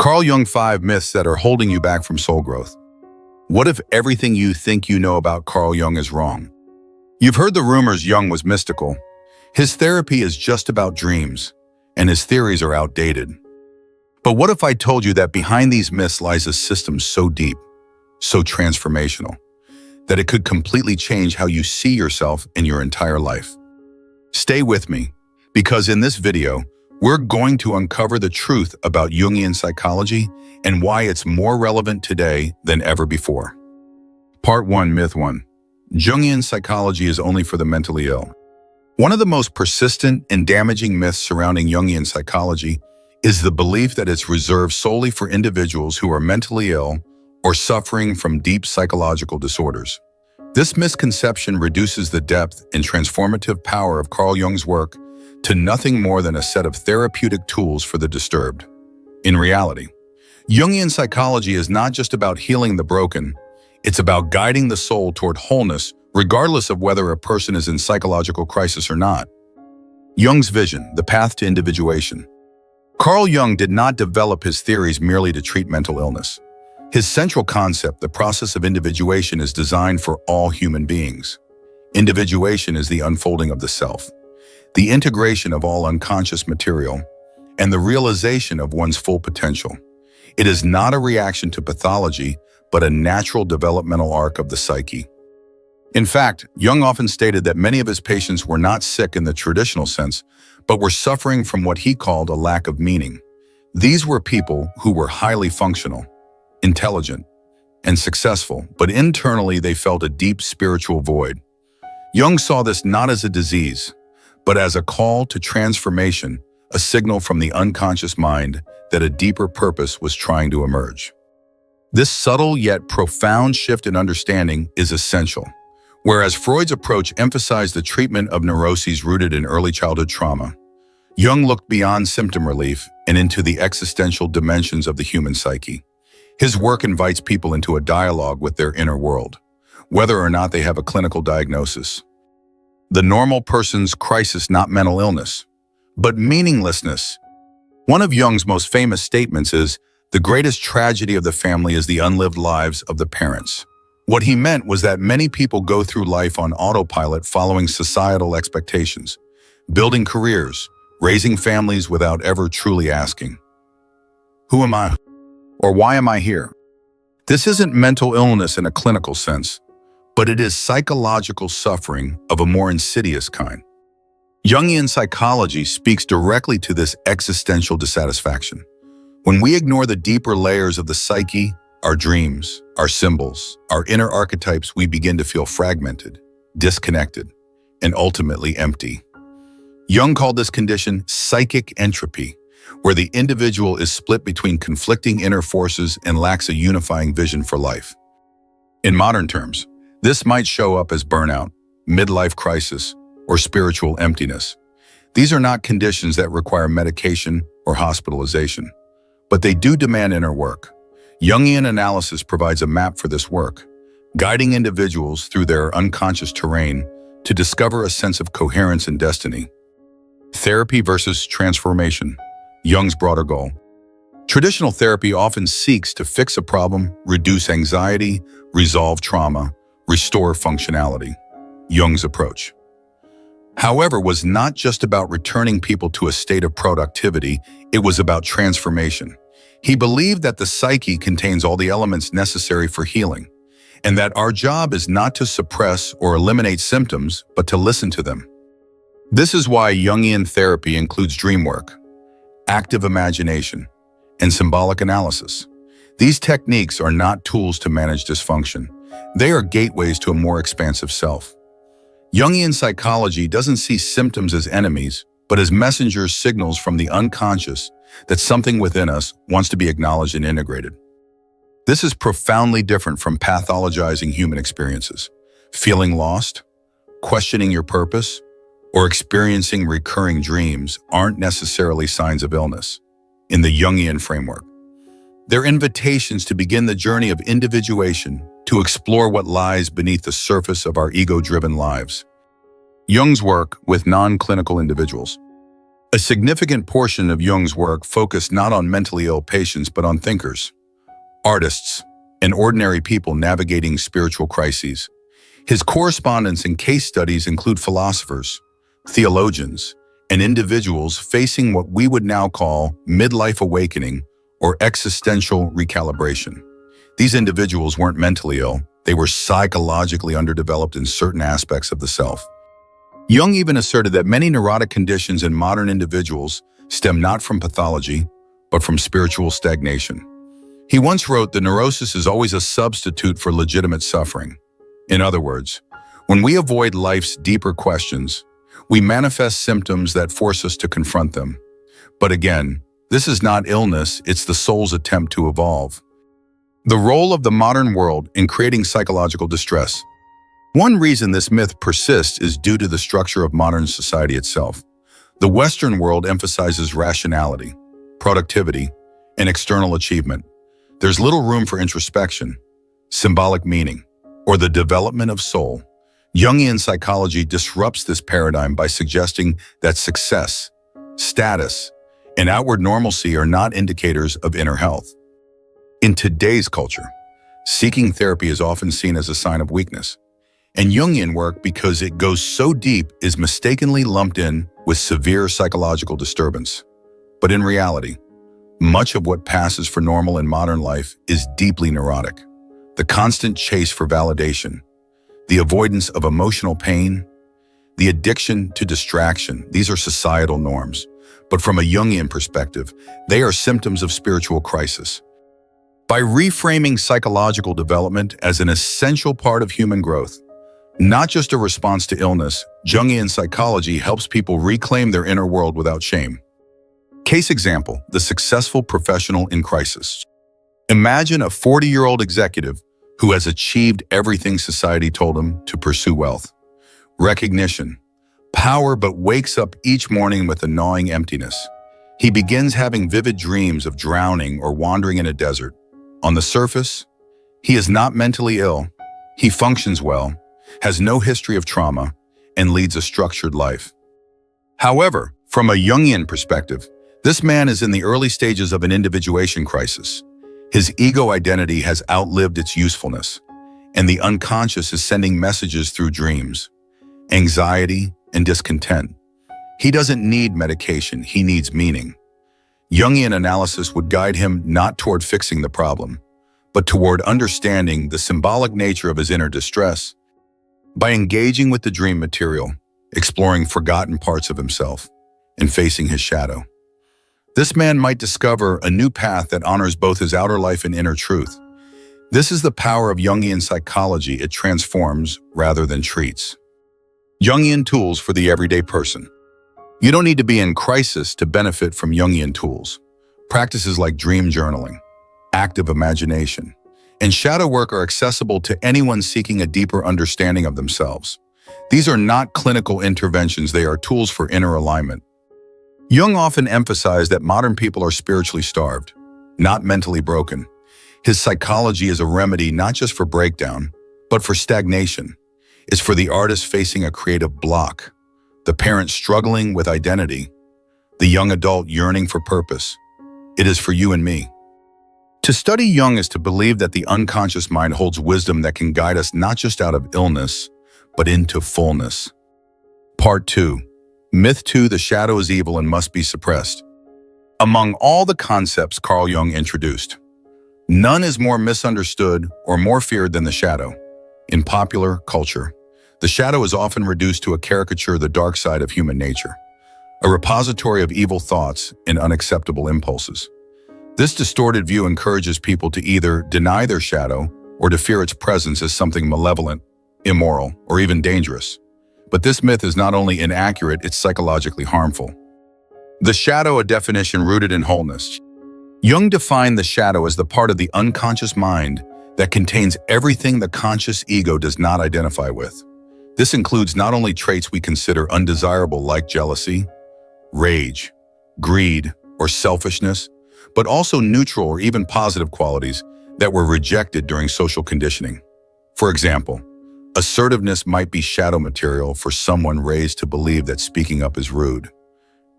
Carl Jung 5 myths that are holding you back from soul growth. What if everything you think you know about Carl Jung is wrong? You've heard the rumors Jung was mystical. His therapy is just about dreams, and his theories are outdated. But what if I told you that behind these myths lies a system so deep, so transformational, that it could completely change how you see yourself in your entire life? Stay with me, because in this video, we're going to uncover the truth about Jungian psychology and why it's more relevant today than ever before. Part 1, Myth 1. Jungian psychology is only for the mentally ill. One of the most persistent and damaging myths surrounding Jungian psychology is the belief that it's reserved solely for individuals who are mentally ill or suffering from deep psychological disorders. This misconception reduces the depth and transformative power of Carl Jung's work to nothing more than a set of therapeutic tools for the disturbed. In reality, Jungian psychology is not just about healing the broken, it's about guiding the soul toward wholeness, regardless of whether a person is in psychological crisis or not. Jung's vision, the path to individuation. Carl Jung did not develop his theories merely to treat mental illness. His central concept, the process of individuation, is designed for all human beings. Individuation is the unfolding of the self, the integration of all unconscious material, and the realization of one's full potential. It is not a reaction to pathology, but a natural developmental arc of the psyche. In fact, Jung often stated that many of his patients were not sick in the traditional sense, but were suffering from what he called a lack of meaning. These were people who were highly functional, intelligent, and successful, but internally they felt a deep spiritual void. Jung saw this not as a disease, but as a call to transformation, a signal from the unconscious mind that a deeper purpose was trying to emerge. This subtle yet profound shift in understanding is essential. Whereas Freud's approach emphasized the treatment of neuroses rooted in early childhood trauma, Jung looked beyond symptom relief and into the existential dimensions of the human psyche. His work invites people into a dialogue with their inner world, whether or not they have a clinical diagnosis. The normal person's crisis, not mental illness, but meaninglessness. One of Jung's most famous statements is, "The greatest tragedy of the family is the unlived lives of the parents." What he meant was that many people go through life on autopilot following societal expectations, building careers, raising families without ever truly asking, "Who am I?" or "Why am I here?" This isn't mental illness in a clinical sense, but it is psychological suffering of a more insidious kind. Jungian psychology speaks directly to this existential dissatisfaction. When we ignore the deeper layers of the psyche, our dreams, our symbols, our inner archetypes, we begin to feel fragmented, disconnected, and ultimately empty. Jung called this condition psychic entropy, where the individual is split between conflicting inner forces and lacks a unifying vision for life. In modern terms, this might show up as burnout, midlife crisis, or spiritual emptiness. These are not conditions that require medication or hospitalization, but they do demand inner work. Jungian analysis provides a map for this work, guiding individuals through their unconscious terrain to discover a sense of coherence and destiny. Therapy versus transformation, Jung's broader goal. Traditional therapy often seeks to fix a problem, reduce anxiety, resolve trauma, restore functionality. Jung's approach, however, was not just about returning people to a state of productivity, it was about transformation. He believed that the psyche contains all the elements necessary for healing, and that our job is not to suppress or eliminate symptoms, but to listen to them. This is why Jungian therapy includes dream work, active imagination, and symbolic analysis. These techniques are not tools to manage dysfunction. They are gateways to a more expansive self. Jungian psychology doesn't see symptoms as enemies, but as messengers, signals from the unconscious that something within us wants to be acknowledged and integrated. This is profoundly different from pathologizing human experiences. Feeling lost, questioning your purpose, or experiencing recurring dreams aren't necessarily signs of illness. In the Jungian framework, they're invitations to begin the journey of individuation, to explore what lies beneath the surface of our ego-driven lives. Jung's work with non-clinical individuals. A significant portion of Jung's work focused not on mentally ill patients but on thinkers, artists, and ordinary people navigating spiritual crises. His correspondence and case studies include philosophers, theologians, and individuals facing what we would now call midlife awakening or existential recalibration. These individuals weren't mentally ill, they were psychologically underdeveloped in certain aspects of the self. Jung even asserted that many neurotic conditions in modern individuals stem not from pathology, but from spiritual stagnation. He once wrote, "The neurosis is always a substitute for legitimate suffering." In other words, when we avoid life's deeper questions, we manifest symptoms that force us to confront them. But again, this is not illness, it's the soul's attempt to evolve. The role of the modern world in creating psychological distress. One reason this myth persists is due to the structure of modern society itself. The Western world emphasizes rationality, productivity, and external achievement. There's little room for introspection, symbolic meaning, or the development of soul. Jungian psychology disrupts this paradigm by suggesting that success, status, and outward normalcy are not indicators of inner health. In today's culture, seeking therapy is often seen as a sign of weakness. And Jungian work, because it goes so deep, is mistakenly lumped in with severe psychological disturbance. But in reality, much of what passes for normal in modern life is deeply neurotic. The constant chase for validation, the avoidance of emotional pain, the addiction to distraction, these are societal norms. But from a Jungian perspective, they are symptoms of spiritual crisis. By reframing psychological development as an essential part of human growth, not just a response to illness, Jungian psychology helps people reclaim their inner world without shame. Case example, the successful professional in crisis. Imagine a 40-year-old executive who has achieved everything society told him to pursue: wealth, recognition, power, but wakes up each morning with a gnawing emptiness. He begins having vivid dreams of drowning or wandering in a desert. On the surface, he is not mentally ill. He functions well, has no history of trauma, and leads a structured life. However, from a Jungian perspective, this man is in the early stages of an individuation crisis. His ego identity has outlived its usefulness, and the unconscious is sending messages through dreams, anxiety, and discontent. He doesn't need medication, he needs meaning. Jungian analysis would guide him not toward fixing the problem, but toward understanding the symbolic nature of his inner distress. By engaging with the dream material, exploring forgotten parts of himself, and facing his shadow, this man might discover a new path that honors both his outer life and inner truth. This is the power of Jungian psychology. It transforms rather than treats. Jungian tools for the everyday person. You don't need to be in crisis to benefit from Jungian tools. Practices like dream journaling, active imagination, and shadow work are accessible to anyone seeking a deeper understanding of themselves. These are not clinical interventions, they are tools for inner alignment. Jung often emphasized that modern people are spiritually starved, not mentally broken. His psychology is a remedy not just for breakdown, but for stagnation. It's for the artist facing a creative block, the parent struggling with identity, the young adult yearning for purpose. It is for you and me. To study Jung is to believe that the unconscious mind holds wisdom that can guide us not just out of illness, but into fullness. Part 2. Myth 2: The shadow is evil and must be suppressed. Among all the concepts Carl Jung introduced, none is more misunderstood or more feared than the shadow. In popular culture, the shadow is often reduced to a caricature of the dark side of human nature, a repository of evil thoughts and unacceptable impulses. This distorted view encourages people to either deny their shadow or to fear its presence as something malevolent, immoral, or even dangerous. But this myth is not only inaccurate, it's psychologically harmful. The shadow, a definition rooted in wholeness. Jung defined the shadow as the part of the unconscious mind that contains everything the conscious ego does not identify with. This includes not only traits we consider undesirable like jealousy, rage, greed, or selfishness, but also neutral or even positive qualities that were rejected during social conditioning. For example, assertiveness might be shadow material for someone raised to believe that speaking up is rude.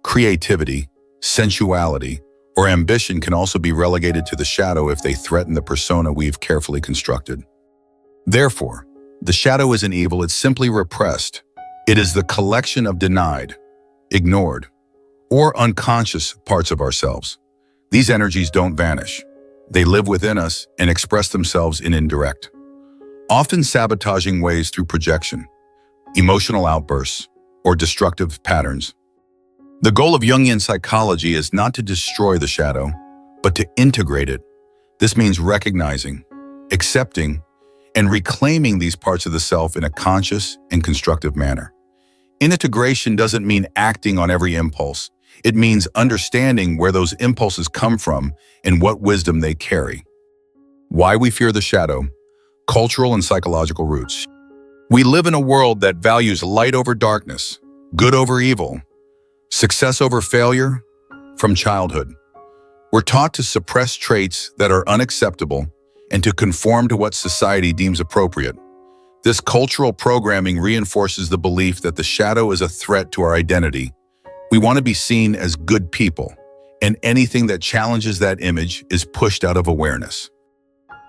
Creativity, sensuality, or ambition can also be relegated to the shadow if they threaten the persona we've carefully constructed. Therefore, the shadow isn't evil, it's simply repressed. It is the collection of denied, ignored, or unconscious parts of ourselves. These energies don't vanish. They live within us and express themselves in indirect, often sabotaging ways through projection, emotional outbursts, or destructive patterns. The goal of Jungian psychology is not to destroy the shadow, but to integrate it. This means recognizing, accepting, and reclaiming these parts of the self in a conscious and constructive manner. Integration doesn't mean acting on every impulse. It means understanding where those impulses come from and what wisdom they carry. Why we fear the shadow: cultural and psychological roots. We live in a world that values light over darkness, good over evil, success over failure. From childhood, we're taught to suppress traits that are unacceptable and to conform to what society deems appropriate. This cultural programming reinforces the belief that the shadow is a threat to our identity. We want to be seen as good people, and anything that challenges that image is pushed out of awareness.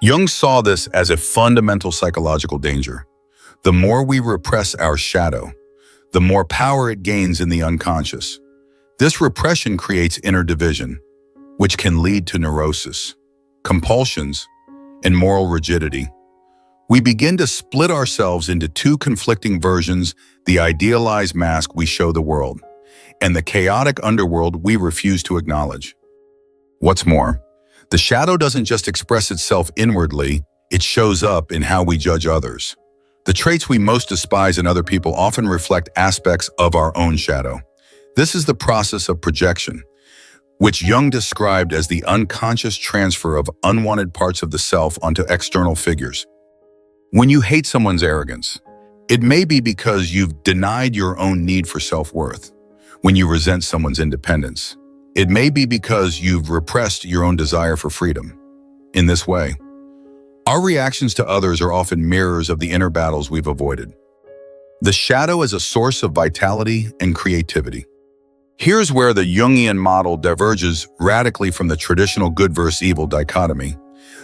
Jung saw this as a fundamental psychological danger. The more we repress our shadow, the more power it gains in the unconscious. This repression creates inner division, which can lead to neurosis, compulsions, and moral rigidity. We begin to split ourselves into two conflicting versions: the idealized mask we show the world, and the chaotic underworld we refuse to acknowledge. What's more, the shadow doesn't just express itself inwardly, it shows up in how we judge others. The traits we most despise in other people often reflect aspects of our own shadow. This is the process of projection, which Jung described as the unconscious transfer of unwanted parts of the self onto external figures. When you hate someone's arrogance, it may be because you've denied your own need for self-worth. When you resent someone's independence, it may be because you've repressed your own desire for freedom. In this way, our reactions to others are often mirrors of the inner battles we've avoided. The shadow is a source of vitality and creativity. Here's where the Jungian model diverges radically from the traditional good versus evil dichotomy.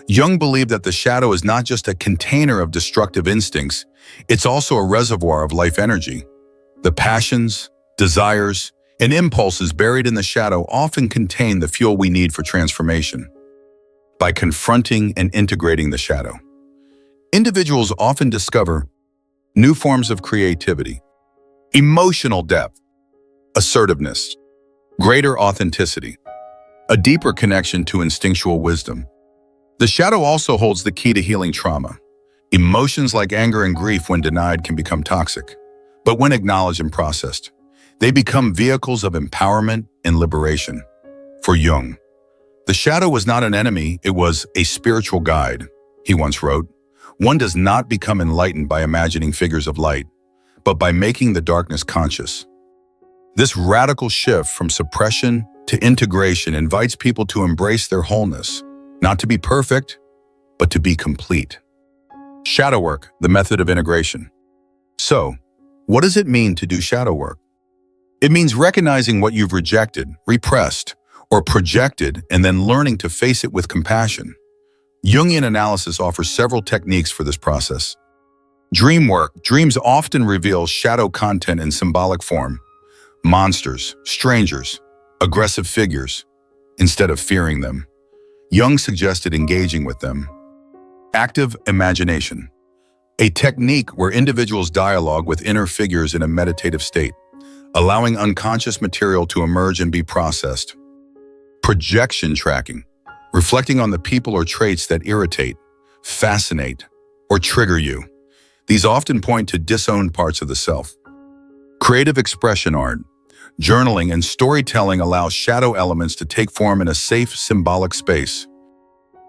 Jung believed that the shadow is not just a container of destructive instincts, it's also a reservoir of life energy. The passions, desires, and impulses buried in the shadow often contain the fuel we need for transformation. By confronting and integrating the shadow, individuals often discover new forms of creativity, emotional depth, assertiveness, greater authenticity, a deeper connection to instinctual wisdom. The shadow also holds the key to healing trauma. Emotions like anger and grief, when denied, can become toxic, but when acknowledged and processed, they become vehicles of empowerment and liberation. For Jung, the shadow was not an enemy, it was a spiritual guide. He once wrote, "One does not become enlightened by imagining figures of light, but by making the darkness conscious." This radical shift from suppression to integration invites people to embrace their wholeness, not to be perfect, but to be complete. Shadow work, the method of integration. So, what does it mean to do shadow work? It means recognizing what you've rejected, repressed, or projected, and then learning to face it with compassion. Jungian analysis offers several techniques for this process. Dream work. Dreams often reveal shadow content in symbolic form. Monsters, strangers, aggressive figures. Instead of fearing them, Jung suggested engaging with them. Active imagination. A technique where individuals dialogue with inner figures in a meditative state, allowing unconscious material to emerge and be processed. Projection tracking. Reflecting on the people or traits that irritate, fascinate, or trigger you. These often point to disowned parts of the self. Creative expression art. Journaling and storytelling allow shadow elements to take form in a safe, symbolic space.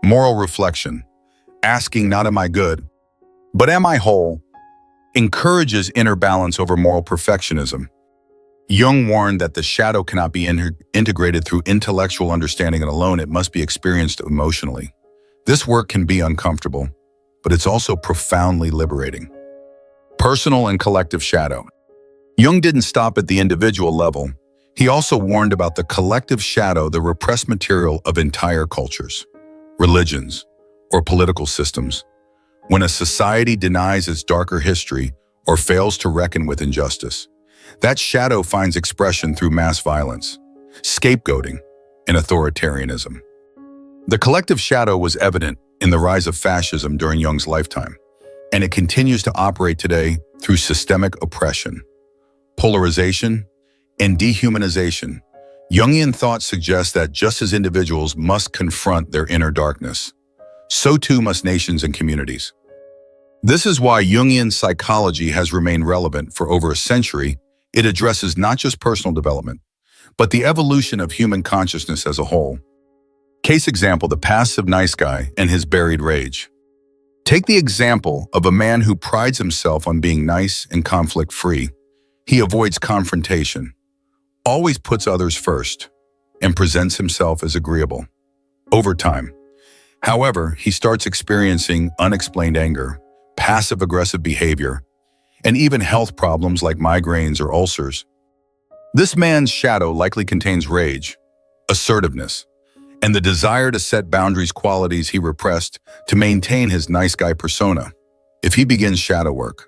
Moral reflection. Asking not am I good, but am I whole? Encourages inner balance over moral perfectionism. Jung warned that the shadow cannot be integrated through intellectual understanding alone, it must be experienced emotionally. This work can be uncomfortable, but it's also profoundly liberating. Personal and collective shadow. Jung didn't stop at the individual level. He also warned about the collective shadow, the repressed material of entire cultures, religions, or political systems. When a society denies its darker history or fails to reckon with injustice, that shadow finds expression through mass violence, scapegoating, and authoritarianism. The collective shadow was evident in the rise of fascism during Jung's lifetime, and it continues to operate today through systemic oppression, polarization, and dehumanization. Jungian thought suggests that just as individuals must confront their inner darkness, so too must nations and communities. This is why Jungian psychology has remained relevant for over a century. It addresses not just personal development, but the evolution of human consciousness as a whole. Case example, the passive nice guy and his buried rage. Take the example of a man who prides himself on being nice and conflict-free. He avoids confrontation, always puts others first, and presents himself as agreeable. Over time, however, he starts experiencing unexplained anger, passive-aggressive behavior, and even health problems like migraines or ulcers. This man's shadow likely contains rage, assertiveness, and the desire to set boundaries, qualities he repressed to maintain his nice guy persona. If he begins shadow work,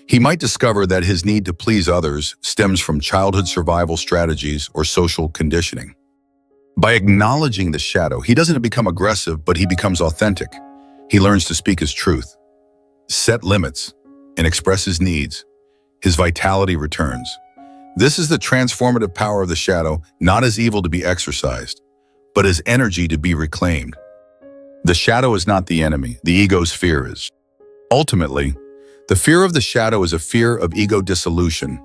he might discover that his need to please others stems from childhood survival strategies or social conditioning. By acknowledging the shadow, he doesn't become aggressive, but he becomes authentic. He learns to speak his truth, set limits, and express his needs. His vitality returns. This is the transformative power of the shadow, not as evil to be exorcised, but as energy to be reclaimed. The shadow is not the enemy, the ego's fear is. Ultimately, the fear of the shadow is a fear of ego dissolution.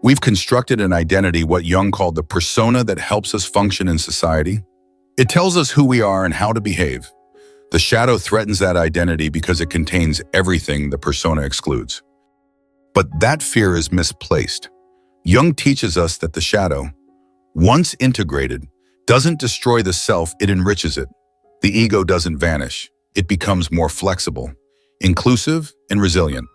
We've constructed an identity, what Jung called the persona, that helps us function in society. It tells us who we are and how to behave. The shadow threatens that identity because it contains everything the persona excludes. But that fear is misplaced. Jung teaches us that the shadow, once integrated, doesn't destroy the self, it enriches it. The ego doesn't vanish. It becomes more flexible, inclusive, and resilient.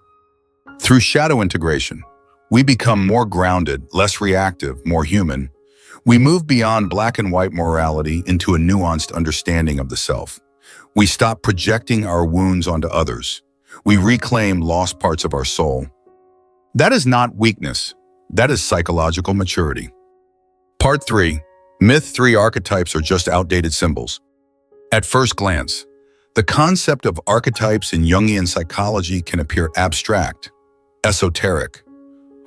Through shadow integration, we become more grounded, less reactive, more human. We move beyond black and white morality into a nuanced understanding of the self. We stop projecting our wounds onto others. We reclaim lost parts of our soul. That is not weakness. That is psychological maturity. Part 3. Myth 3: archetypes are just outdated symbols. At first glance, the concept of archetypes in Jungian psychology can appear abstract, esoteric,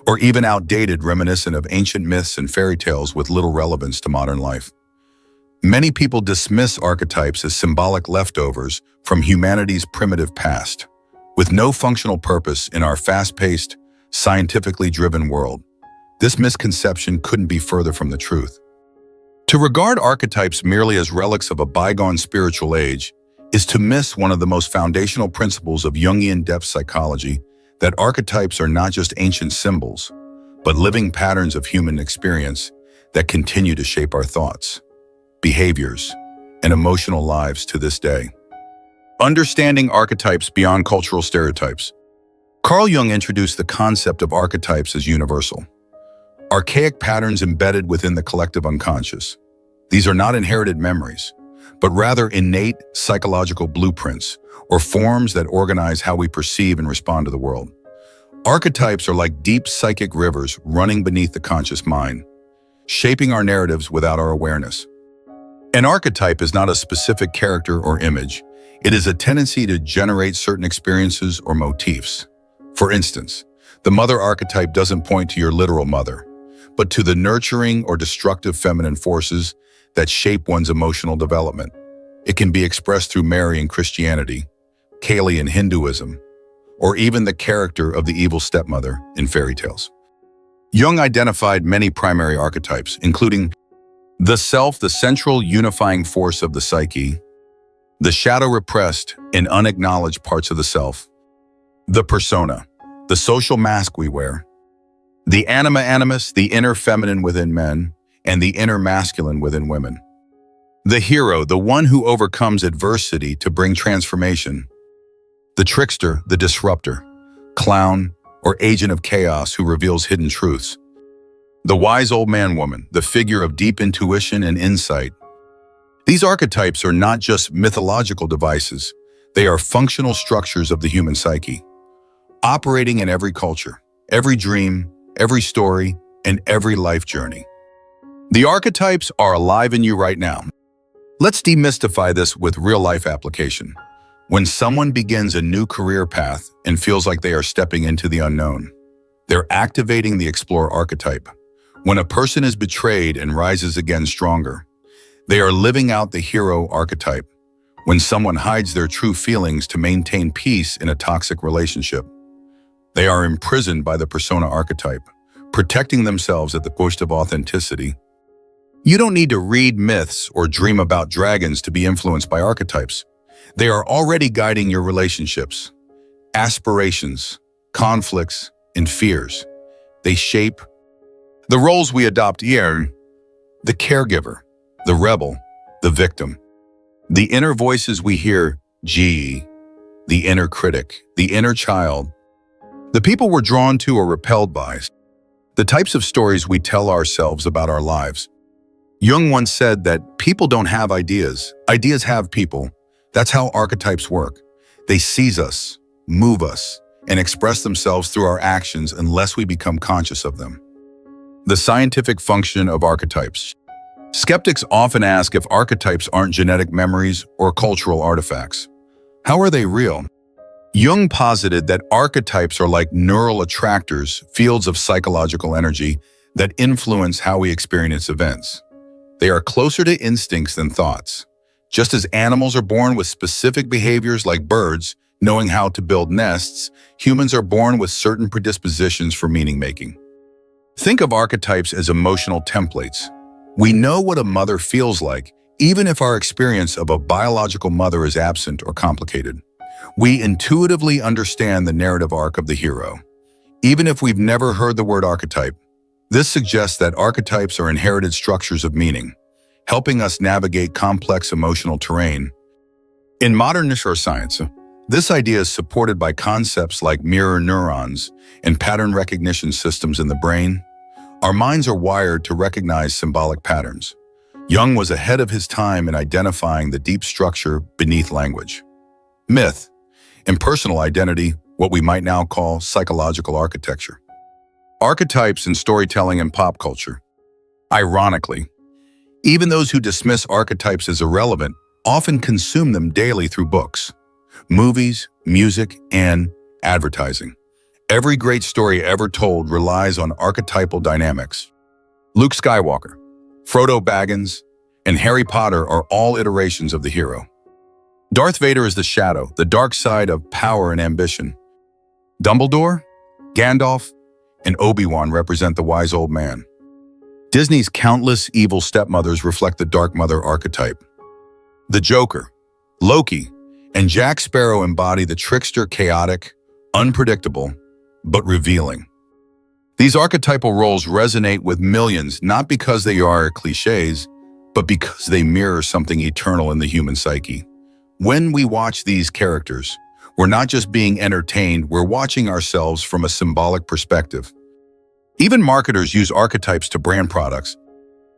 or even outdated, reminiscent of ancient myths and fairy tales with little relevance to modern life. Many people dismiss archetypes as symbolic leftovers from humanity's primitive past, with no functional purpose in our fast-paced, scientifically driven world. This misconception couldn't be further from the truth. To regard archetypes merely as relics of a bygone spiritual age is to miss one of the most foundational principles of Jungian depth psychology, that archetypes are not just ancient symbols, but living patterns of human experience that continue to shape our thoughts, behaviors, and emotional lives to this day. Understanding archetypes beyond cultural stereotypes. Carl Jung introduced the concept of archetypes as universal, archaic patterns embedded within the collective unconscious. These are not inherited memories, but rather innate psychological blueprints or forms that organize how we perceive and respond to the world. Archetypes are like deep psychic rivers running beneath the conscious mind, shaping our narratives without our awareness. An archetype is not a specific character or image. It is a tendency to generate certain experiences or motifs. For instance, the mother archetype doesn't point to your literal mother, but to the nurturing or destructive feminine forces that shape one's emotional development. It can be expressed through Mary in Christianity, Kali in Hinduism, or even the character of the evil stepmother in fairy tales. Jung identified many primary archetypes, including the self, the central unifying force of the psyche, the shadow, repressed and unacknowledged parts of the self, the persona, the social mask we wear, the anima animus, the inner feminine within men, and the inner masculine within women. The hero, the one who overcomes adversity to bring transformation. The trickster, the disruptor, clown, or agent of chaos who reveals hidden truths. The wise old man woman, the figure of deep intuition and insight. These archetypes are not just mythological devices. They are functional structures of the human psyche, operating in every culture, every dream, every story, and every life journey. The archetypes are alive in you right now. Let's demystify this with real-life application. When someone begins a new career path and feels like they are stepping into the unknown, they're activating the explorer archetype. When a person is betrayed and rises again stronger, they are living out the hero archetype. When someone hides their true feelings to maintain peace in a toxic relationship, they are imprisoned by the persona archetype, protecting themselves at the cost of authenticity. You don't need to read myths or dream about dragons to be influenced by archetypes. They are already guiding your relationships, aspirations, conflicts, and fears. They shape the roles we adopt here: the caregiver, the rebel, the victim. The inner voices we hear, the inner critic, the inner child. The people we're drawn to or repelled by. The types of stories we tell ourselves about our lives. Jung once said that people don't have ideas. Ideas have people. That's how archetypes work. They seize us, move us, and express themselves through our actions unless we become conscious of them. The scientific function of archetypes. Skeptics often ask if archetypes aren't genetic memories or cultural artifacts. How are they real? Jung posited that archetypes are like neural attractors, fields of psychological energy that influence how we experience events. They are closer to instincts than thoughts. Just as animals are born with specific behaviors like birds, knowing how to build nests, humans are born with certain predispositions for meaning-making. Think of archetypes as emotional templates. We know what a mother feels like, even if our experience of a biological mother is absent or complicated. We intuitively understand the narrative arc of the hero, even if we've never heard the word archetype. This suggests that archetypes are inherited structures of meaning, helping us navigate complex emotional terrain. In modern neuroscience, this idea is supported by concepts like mirror neurons and pattern recognition systems in the brain. Our minds are wired to recognize symbolic patterns. Jung was ahead of his time in identifying the deep structure beneath language. Myth, impersonal identity, what we might now call psychological architecture. Archetypes in storytelling and pop culture. Ironically, even those who dismiss archetypes as irrelevant often consume them daily through books, movies, music, and advertising. Every great story ever told relies on archetypal dynamics. Luke Skywalker, Frodo Baggins, and Harry Potter are all iterations of the hero. Darth Vader is the shadow, the dark side of power and ambition. Dumbledore, Gandalf, and Obi-Wan represent the wise old man. Disney's countless evil stepmothers reflect the dark mother archetype. The Joker, Loki, and Jack Sparrow embody the trickster, chaotic, unpredictable, but revealing. These archetypal roles resonate with millions not because they are cliches, but because they mirror something eternal in the human psyche. When we watch these characters, we're not just being entertained, we're watching ourselves from a symbolic perspective. Even marketers use archetypes to brand products.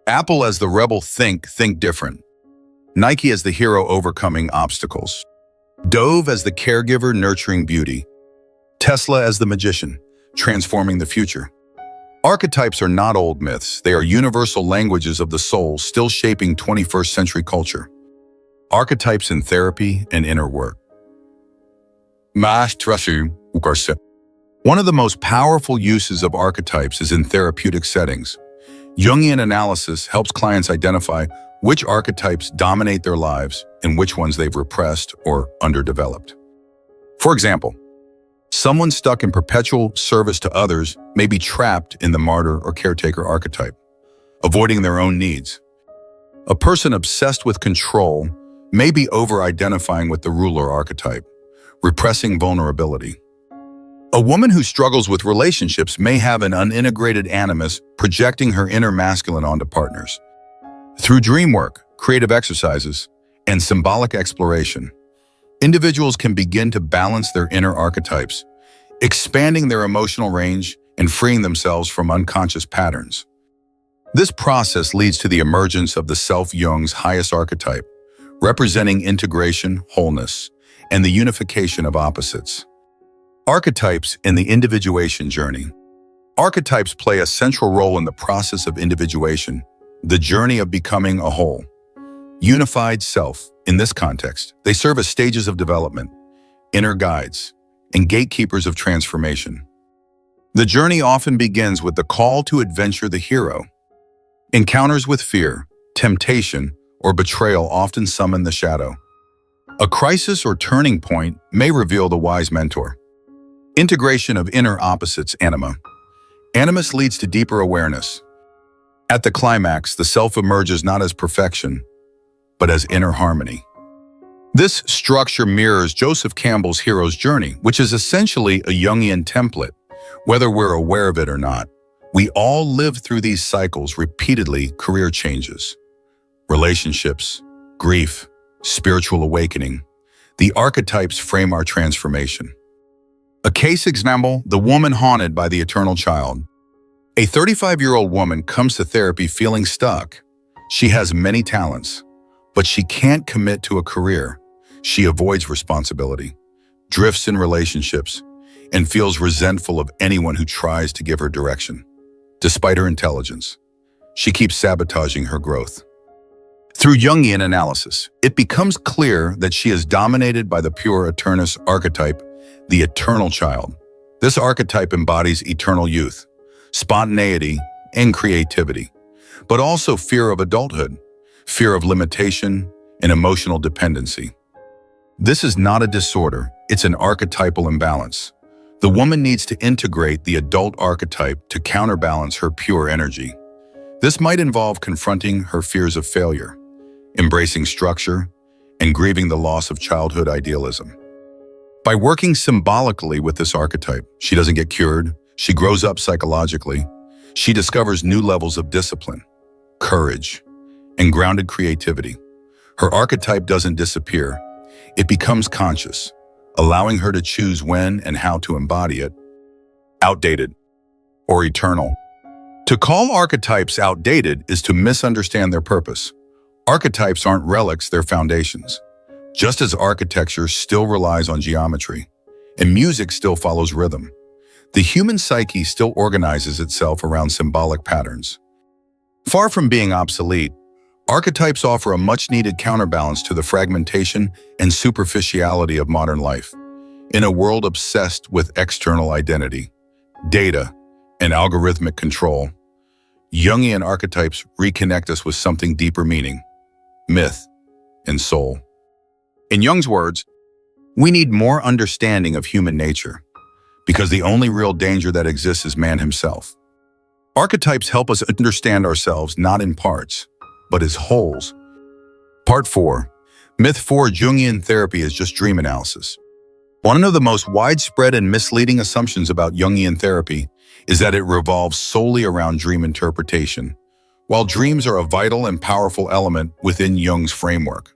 Apple as the rebel, think different. Nike as the hero overcoming obstacles. Dove as the caregiver nurturing beauty. Tesla as the magician, transforming the future. Archetypes are not old myths. They are universal languages of the soul still shaping 21st century culture. Archetypes in therapy and inner work. One of the most powerful uses of archetypes is in therapeutic settings. Jungian analysis helps clients identify which archetypes dominate their lives and which ones they've repressed or underdeveloped. For example, someone stuck in perpetual service to others may be trapped in the martyr or caretaker archetype, avoiding their own needs. A person obsessed with control may be over-identifying with the ruler archetype, repressing vulnerability. A woman who struggles with relationships may have an unintegrated animus projecting her inner masculine onto partners. Through dream work, creative exercises, and symbolic exploration, individuals can begin to balance their inner archetypes, expanding their emotional range and freeing themselves from unconscious patterns. This process leads to the emergence of the self Jung's highest archetype, representing integration, wholeness, and the unification of opposites. Archetypes in the individuation journey. Archetypes play a central role in the process of individuation, the journey of becoming a whole. Unified self, in this context, they serve as stages of development, inner guides, and gatekeepers of transformation. The journey often begins with the call to adventure the hero. Encounters with fear, temptation, or betrayal often summon the shadow. A crisis or turning point may reveal the wise mentor. Integration of inner opposites, anima. Animus leads to deeper awareness. At the climax, the self emerges not as perfection, but as inner harmony. This structure mirrors Joseph Campbell's hero's journey, which is essentially a Jungian template. Whether we're aware of it or not, we all live through these cycles repeatedly: career changes, relationships, grief, spiritual awakening. The archetypes frame our transformation. A case example: the woman haunted by the eternal child. A 35-year-old woman comes to therapy feeling stuck. She has many talents, but she can't commit to a career. She avoids responsibility, drifts in relationships, and feels resentful of anyone who tries to give her direction. Despite her intelligence, she keeps sabotaging her growth. Through Jungian analysis, it becomes clear that she is dominated by the pure Eternus archetype, the eternal child. This archetype embodies eternal youth, spontaneity, and creativity, but also fear of adulthood, fear of limitation, and emotional dependency. This is not a disorder, it's an archetypal imbalance. The woman needs to integrate the adult archetype to counterbalance her pure energy. This might involve confronting her fears of failure, embracing structure, and grieving the loss of childhood idealism. By working symbolically with this archetype, she doesn't get cured, she grows up psychologically. She discovers new levels of discipline, courage, and grounded creativity. Her archetype doesn't disappear, it becomes conscious, allowing her to choose when and how to embody it. Outdated or eternal. To call archetypes outdated is to misunderstand their purpose. Archetypes aren't relics, they're foundations. Just as architecture still relies on geometry, and music still follows rhythm, the human psyche still organizes itself around symbolic patterns. Far from being obsolete, archetypes offer a much-needed counterbalance to the fragmentation and superficiality of modern life. In a world obsessed with external identity, data, and algorithmic control, Jungian archetypes reconnect us with something deeper: meaning, myth, and soul. In Jung's words, we need more understanding of human nature, because the only real danger that exists is man himself. Archetypes help us understand ourselves not in parts, but as wholes. Part 4. Myth 4: Jungian therapy is just dream analysis. One of the most widespread and misleading assumptions about Jungian therapy is that it revolves solely around dream interpretation. While dreams are a vital and powerful element within Jung's framework,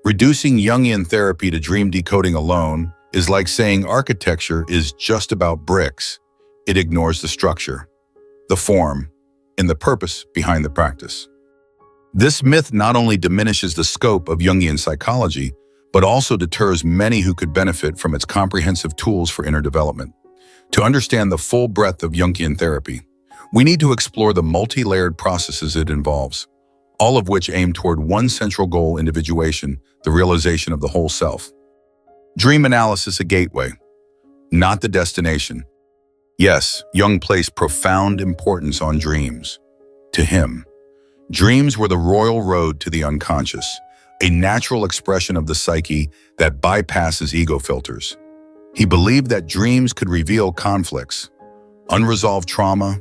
reducing Jungian therapy to dream decoding alone is like saying architecture is just about bricks. It ignores the structure, the form, and the purpose behind the practice. This myth not only diminishes the scope of Jungian psychology, but also deters many who could benefit from its comprehensive tools for inner development. To understand the full breadth of Jungian therapy, we need to explore the multi-layered processes it involves, all of which aim toward one central goal: individuation, the realization of the whole self. Dream analysis: a gateway, not the destination. Yes, Jung placed profound importance on dreams. To him, dreams were the royal road to the unconscious, a natural expression of the psyche that bypasses ego filters. He believed that dreams could reveal conflicts, unresolved trauma,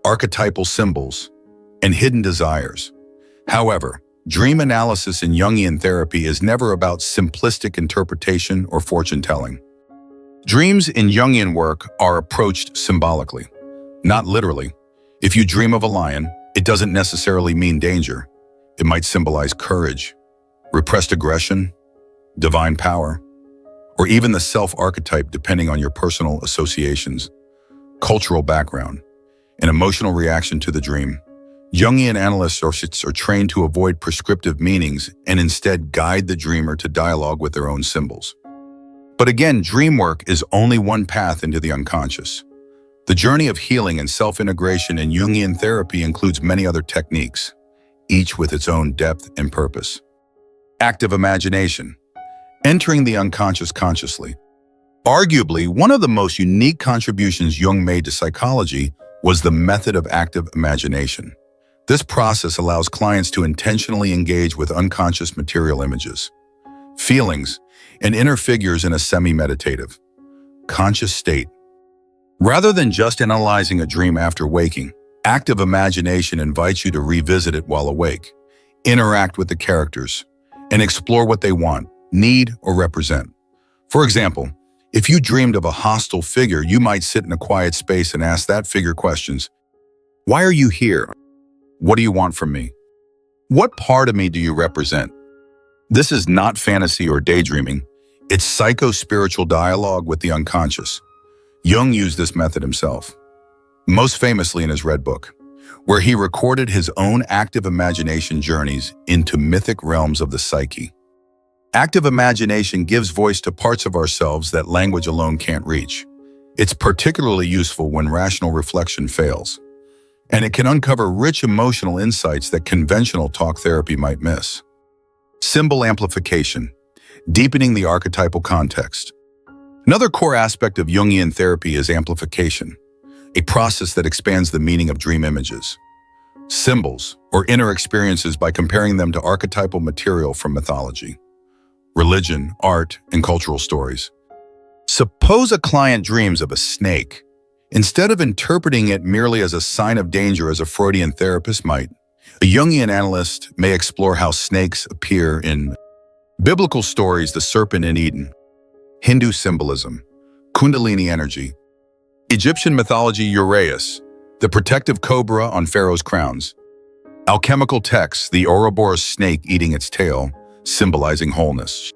archetypal symbols, and hidden desires. However, dream analysis in Jungian therapy is never about simplistic interpretation or fortune-telling. Dreams in Jungian work are approached symbolically, not literally. If you dream of a lion, it doesn't necessarily mean danger. It might symbolize courage, repressed aggression, divine power, or even the self-archetype, depending on your personal associations, cultural background, and emotional reaction to the dream. Jungian analysts are trained to avoid prescriptive meanings and instead guide the dreamer to dialogue with their own symbols. But again, dream work is only one path into the unconscious. The journey of healing and self-integration in Jungian therapy includes many other techniques, each with its own depth and purpose. Active imagination, entering the unconscious consciously. Arguably, one of the most unique contributions Jung made to psychology was the method of active imagination. This process allows clients to intentionally engage with unconscious material images, feelings, and inner figures in a semi-meditative, conscious state. Rather than just analyzing a dream after waking, active imagination invites you to revisit it while awake, interact with the characters, and explore what they want, need, or represent. For example, if you dreamed of a hostile figure, you might sit in a quiet space and ask that figure questions. Why are you here? What do you want from me? What part of me do you represent? This is not fantasy or daydreaming. It's psycho-spiritual dialogue with the unconscious. Jung used this method himself, most famously in his Red Book, where he recorded his own active imagination journeys into mythic realms of the psyche. Active imagination gives voice to parts of ourselves that language alone can't reach. It's particularly useful when rational reflection fails, and it can uncover rich emotional insights that conventional talk therapy might miss. Symbol amplification, deepening the archetypal context. Another core aspect of Jungian therapy is amplification, a process that expands the meaning of dream images, symbols, or inner experiences by comparing them to archetypal material from mythology, religion, art, and cultural stories. Suppose a client dreams of a snake. Instead of interpreting it merely as a sign of danger as a Freudian therapist might, a Jungian analyst may explore how snakes appear in biblical stories, the serpent in Eden, Hindu symbolism, Kundalini energy, Egyptian mythology, Uraeus, the protective cobra on pharaoh's crowns, alchemical texts, the Ouroboros snake eating its tail, symbolizing wholeness.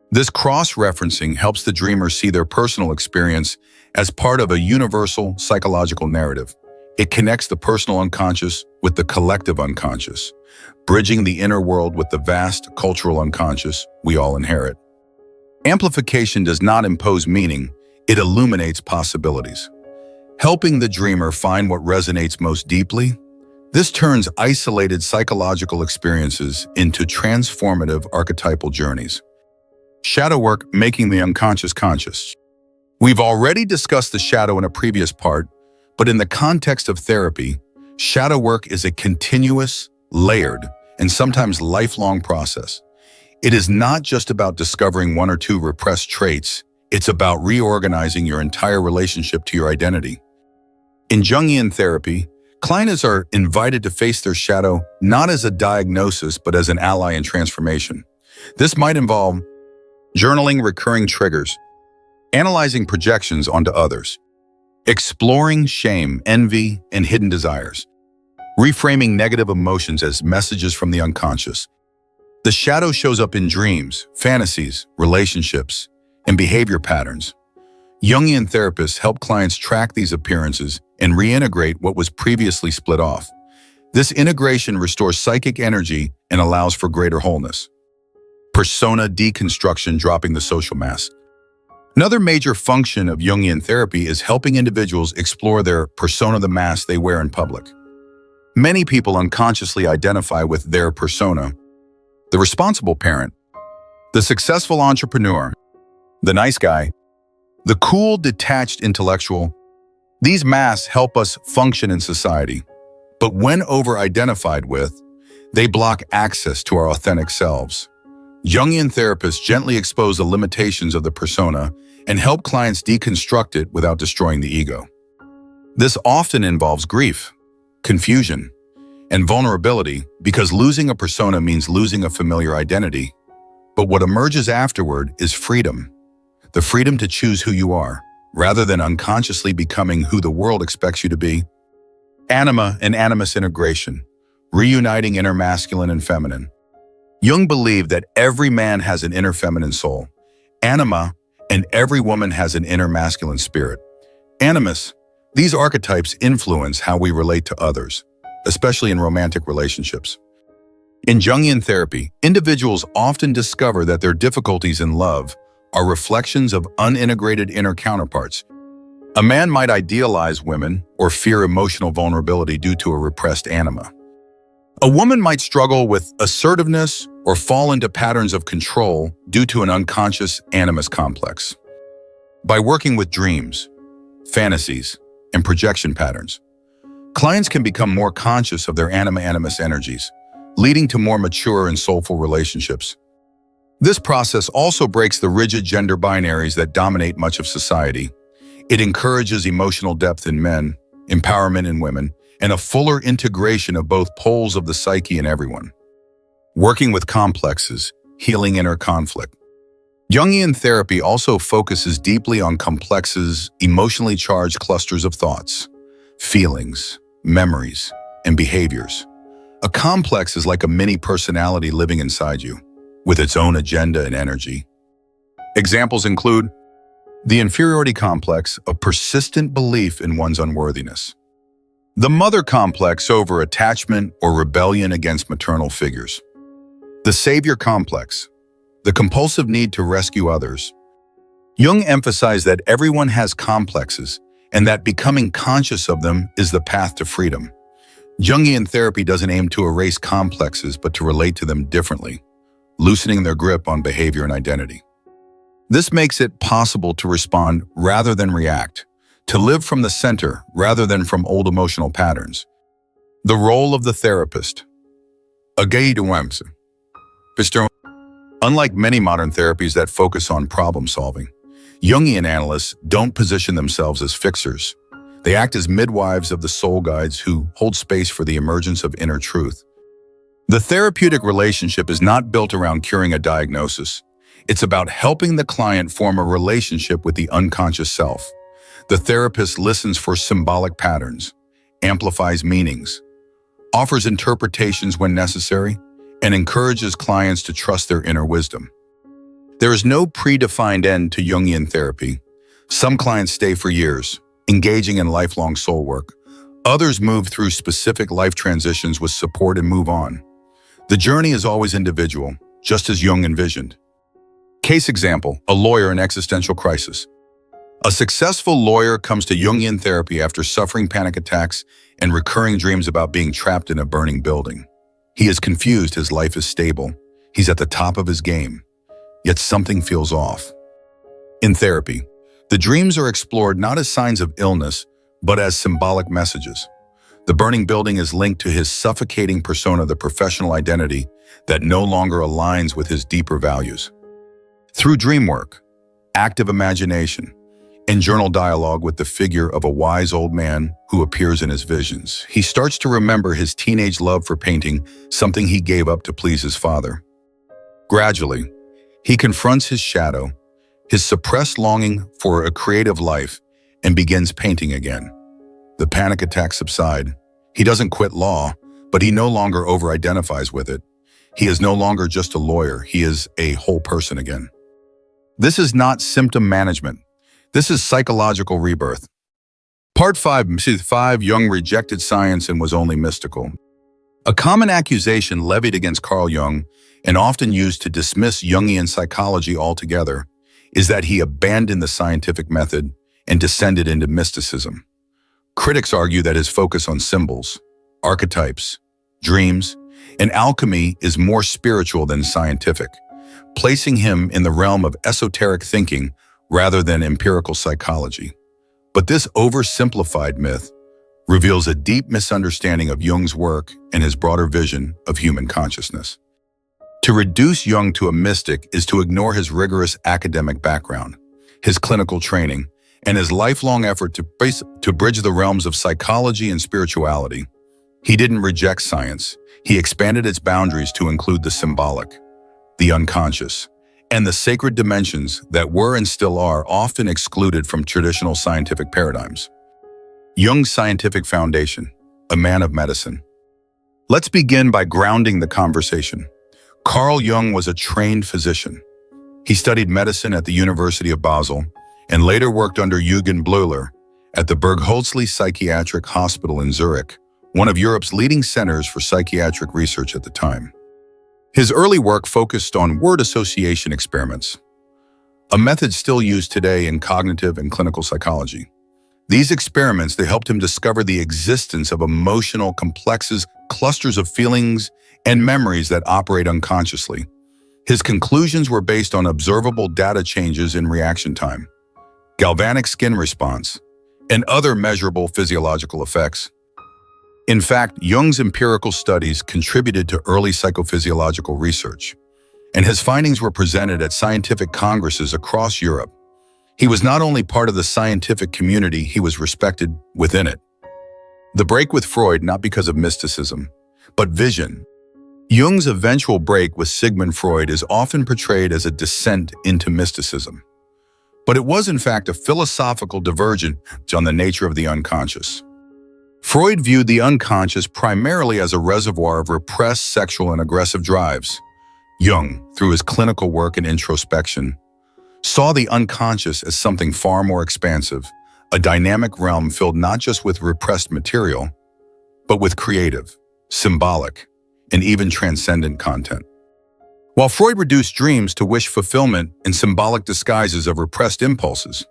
This cross-referencing helps the dreamer see their personal experience as part of a universal psychological narrative. It connects the personal unconscious with the collective unconscious, bridging the inner world with the vast cultural unconscious we all inherit. Amplification does not impose meaning, it illuminates possibilities. Helping the dreamer find what resonates most deeply, this turns isolated psychological experiences into transformative archetypal journeys. Shadow work, making the unconscious conscious. We've already discussed the shadow in a previous part, but in the context of therapy, shadow work is a continuous, layered, and sometimes lifelong process. It is not just about discovering one or two repressed traits, it's about reorganizing your entire relationship to your identity. In Jungian therapy, clients are invited to face their shadow not as a diagnosis, but as an ally in transformation. This might involve journaling recurring triggers, analyzing projections onto others, exploring shame, envy, and hidden desires, reframing negative emotions as messages from the unconscious. The shadow shows up in dreams, fantasies, relationships, and behavior patterns. Jungian therapists help clients track these appearances and reintegrate what was previously split off. This integration restores psychic energy and allows for greater wholeness. Persona deconstruction, dropping the social mask. Another major function of Jungian therapy is helping individuals explore their persona, the mask they wear in public. Many people unconsciously identify with their persona: the responsible parent, the successful entrepreneur, the nice guy, the cool, detached intellectual. These masks help us function in society, but when over-identified with, they block access to our authentic selves. Jungian therapists gently expose the limitations of the persona and help clients deconstruct it without destroying the ego. This often involves grief, confusion, and vulnerability because losing a persona means losing a familiar identity. But what emerges afterward is freedom, the freedom to choose who you are, rather than unconsciously becoming who the world expects you to be. Anima and animus integration, reuniting inner masculine and feminine. Jung believed that every man has an inner feminine soul, anima, and every woman has an inner masculine spirit. Animus, these archetypes influence how we relate to others, especially in romantic relationships. In Jungian therapy, individuals often discover that their difficulties in love are reflections of unintegrated inner counterparts. A man might idealize women or fear emotional vulnerability due to a repressed anima. A woman might struggle with assertiveness or fall into patterns of control due to an unconscious animus complex. By working with dreams, fantasies, and projection patterns, clients can become more conscious of their anima-animus energies, leading to more mature and soulful relationships. This process also breaks the rigid gender binaries that dominate much of society. It encourages emotional depth in men, empowerment in women, and a fuller integration of both poles of the psyche in everyone. Working with complexes, healing inner conflict. Jungian therapy also focuses deeply on complexes, emotionally charged clusters of thoughts, feelings, memories, and behaviors. A complex is like a mini personality living inside you, with its own agenda and energy. Examples include the inferiority complex, a persistent belief in one's unworthiness. The mother complex over attachment or rebellion against maternal figures. The savior complex, the compulsive need to rescue others. Jung emphasized that everyone has complexes and that becoming conscious of them is the path to freedom. Jungian therapy doesn't aim to erase complexes but to relate to them differently, loosening their grip on behavior and identity. This makes it possible to respond rather than react, to live from the center rather than from old emotional patterns. The role of the therapist. Unlike many modern therapies that focus on problem solving, Jungian analysts don't position themselves as fixers. They act as midwives of the soul guides who hold space for the emergence of inner truth. The therapeutic relationship is not built around curing a diagnosis. It's about helping the client form a relationship with the unconscious self. The therapist listens for symbolic patterns, amplifies meanings, offers interpretations when necessary, and encourages clients to trust their inner wisdom. There is no predefined end to Jungian therapy. Some clients stay for years, engaging in lifelong soul work. Others move through specific life transitions with support and move on. The journey is always individual, just as Jung envisioned. Case example, a lawyer in existential crisis. A successful lawyer comes to Jungian therapy after suffering panic attacks and recurring dreams about being trapped in a burning building. He is confused, his life is stable, he's at the top of his game, yet something feels off. In therapy, the dreams are explored not as signs of illness, but as symbolic messages. The burning building is linked to his suffocating persona, the professional identity that no longer aligns with his deeper values. Through dream work, active imagination, and journal dialogue with the figure of a wise old man who appears in his visions, he starts to remember his teenage love for painting, something he gave up to please his father. Gradually, he confronts his shadow, his suppressed longing for a creative life, and begins painting again. The panic attacks subside. He doesn't quit law, but he no longer over-identifies with it. He is no longer just a lawyer, he is a whole person again. This is not symptom management. This is psychological rebirth. Part 5, Jung rejected science and was only mystical. A common accusation levied against Carl Jung, and often used to dismiss Jungian psychology altogether, is that he abandoned the scientific method and descended into mysticism. Critics argue that his focus on symbols, archetypes, dreams, and alchemy is more spiritual than scientific, placing him in the realm of esoteric thinking rather than empirical psychology. But this oversimplified myth reveals a deep misunderstanding of Jung's work and his broader vision of human consciousness. To reduce Jung to a mystic is to ignore his rigorous academic background, his clinical training, and his lifelong effort to bridge the realms of psychology and spirituality. He didn't reject science. He expanded its boundaries to include the symbolic, the unconscious, and the sacred dimensions that were and still are often excluded from traditional scientific paradigms. Jung's scientific foundation, a man of medicine. Let's begin by grounding the conversation. Carl Jung was a trained physician. He studied medicine at the University of Basel and later worked under Eugen Bleuler at the Bergholzli Psychiatric Hospital in Zurich, one of Europe's leading centers for psychiatric research at the time. His early work focused on word association experiments, a method still used today in cognitive and clinical psychology. These experiments, they helped him discover the existence of emotional complexes, clusters of feelings and memories that operate unconsciously. His conclusions were based on observable data changes in reaction time, galvanic skin response, and other measurable physiological effects. In fact, Jung's empirical studies contributed to early psychophysiological research, and his findings were presented at scientific congresses across Europe. He was not only part of the scientific community, he was respected within it. The break with Freud, not because of mysticism, but vision. Jung's eventual break with Sigmund Freud is often portrayed as a descent into mysticism. But it was in fact a philosophical divergence on the nature of the unconscious. Freud viewed the unconscious primarily as a reservoir of repressed sexual and aggressive drives. Jung, through his clinical work and introspection, saw the unconscious as something far more expansive, a dynamic realm filled not just with repressed material, but with creative, symbolic, and even transcendent content. While Freud reduced dreams to wish fulfillment in symbolic disguises of repressed impulses,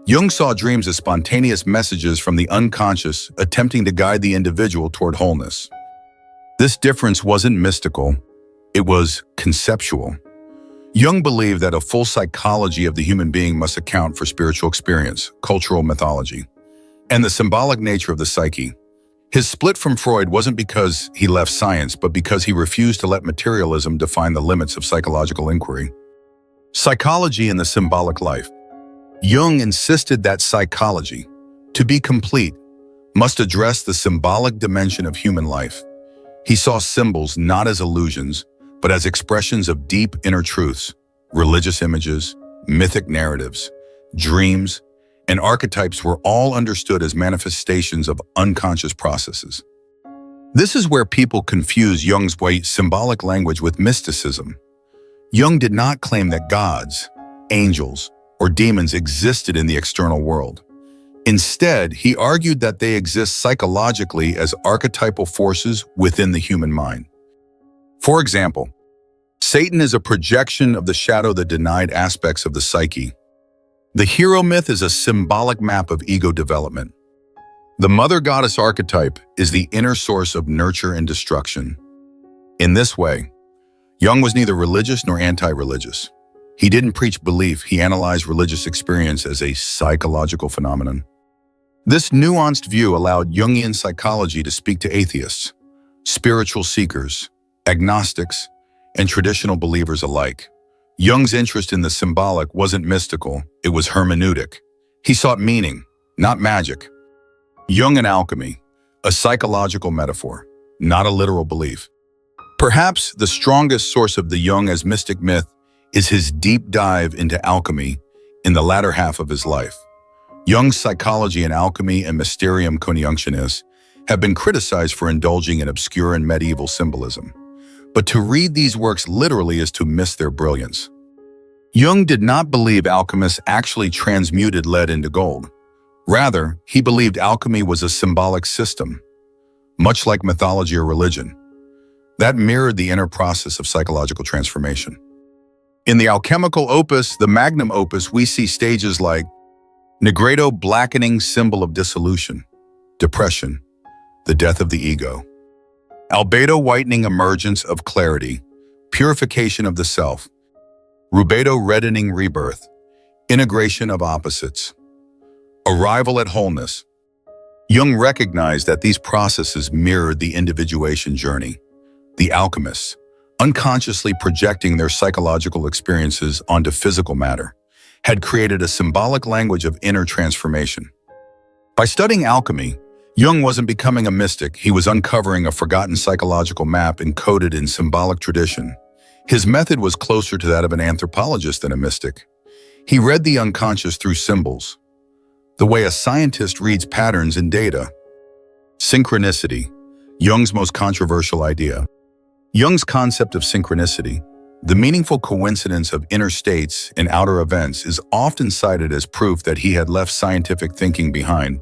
Jung saw dreams as spontaneous messages from the unconscious attempting to guide the individual toward wholeness. This difference wasn't mystical, it was conceptual. Jung believed that a full psychology of the human being must account for spiritual experience, cultural mythology, and the symbolic nature of the psyche. His split from Freud wasn't because he left science, but because he refused to let materialism define the limits of psychological inquiry. Psychology and the symbolic life. Jung insisted that psychology, to be complete, must address the symbolic dimension of human life. He saw symbols not as illusions, but as expressions of deep inner truths, religious images, mythic narratives, dreams, and archetypes were all understood as manifestations of unconscious processes. This is where people confuse Jung's white symbolic language with mysticism. Jung did not claim that gods, angels, or demons existed in the external world. Instead, he argued that they exist psychologically as archetypal forces within the human mind. For example, Satan is a projection of the shadow, the denied aspects of the psyche. The hero myth is a symbolic map of ego development. The mother goddess archetype is the inner source of nurture and destruction. In this way, Jung was neither religious nor anti-religious. He didn't preach belief, he analyzed religious experience as a psychological phenomenon. This nuanced view allowed Jungian psychology to speak to atheists, spiritual seekers, agnostics, and traditional believers alike. Jung's interest in the symbolic wasn't mystical, it was hermeneutic. He sought meaning, not magic. Jung and alchemy, a psychological metaphor, not a literal belief. Perhaps the strongest source of the Jung as mystic myth is his deep dive into alchemy in the latter half of his life. Jung's psychology and alchemy and mysterium conjunctionis have been criticized for indulging in obscure and medieval symbolism. But to read these works literally is to miss their brilliance. Jung did not believe alchemists actually transmuted lead into gold. Rather, he believed alchemy was a symbolic system, much like mythology or religion, that mirrored the inner process of psychological transformation. In the alchemical opus, the magnum opus, we see stages like Negredo, blackening, symbol of dissolution, depression, the death of the ego. Albedo, whitening, emergence of clarity, purification of the self. Rubedo, reddening, rebirth, integration of opposites. Arrival at wholeness. Jung recognized that these processes mirrored the individuation journey. The alchemists, unconsciously projecting their psychological experiences onto physical matter, had created a symbolic language of inner transformation. By studying alchemy, Jung wasn't becoming a mystic, he was uncovering a forgotten psychological map encoded in symbolic tradition. His method was closer to that of an anthropologist than a mystic. He read the unconscious through symbols, the way a scientist reads patterns in data. Synchronicity, Jung's most controversial idea. Jung's concept of synchronicity, the meaningful coincidence of inner states and outer events, is often cited as proof that he had left scientific thinking behind.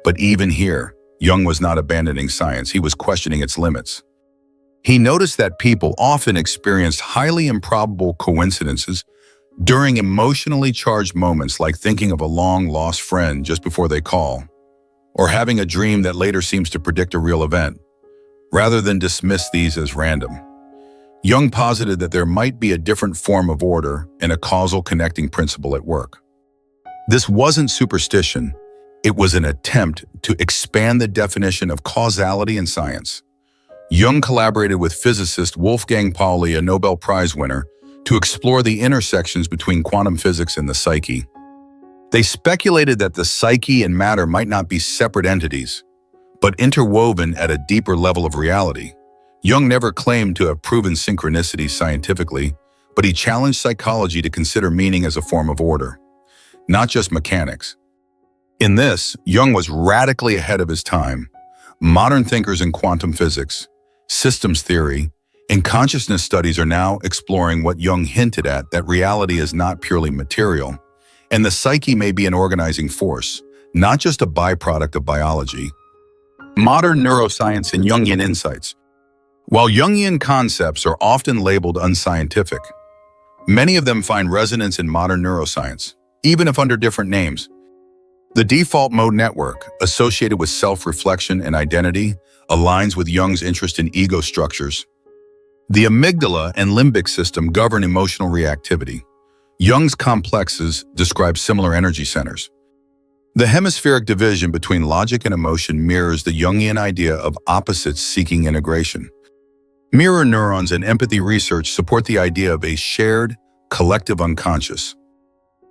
But even here, Jung was not abandoning science, he was questioning its limits. He noticed that people often experienced highly improbable coincidences during emotionally charged moments, like thinking of a long-lost friend just before they call, or having a dream that later seems to predict a real event, rather than dismiss these as random. Jung posited that there might be a different form of order and a causal connecting principle at work. This wasn't superstition, it was an attempt to expand the definition of causality in science. Jung collaborated with physicist Wolfgang Pauli, a Nobel Prize winner, to explore the intersections between quantum physics and the psyche. They speculated that the psyche and matter might not be separate entities, but interwoven at a deeper level of reality. Jung never claimed to have proven synchronicity scientifically, but he challenged psychology to consider meaning as a form of order, not just mechanics. In this, Jung was radically ahead of his time. Modern thinkers in quantum physics, systems theory, and consciousness studies are now exploring what Jung hinted at, that reality is not purely material, and the psyche may be an organizing force, not just a byproduct of biology. Modern neuroscience and Jungian insights. While Jungian concepts are often labeled unscientific, many of them find resonance in modern neuroscience, even if under different names. The default mode network, associated with self-reflection and identity, aligns with Jung's interest in ego structures. The amygdala and limbic system govern emotional reactivity. Jung's complexes describe similar energy centers. The hemispheric division between logic and emotion mirrors the Jungian idea of opposites seeking integration. Mirror neurons and empathy research support the idea of a shared, collective unconscious.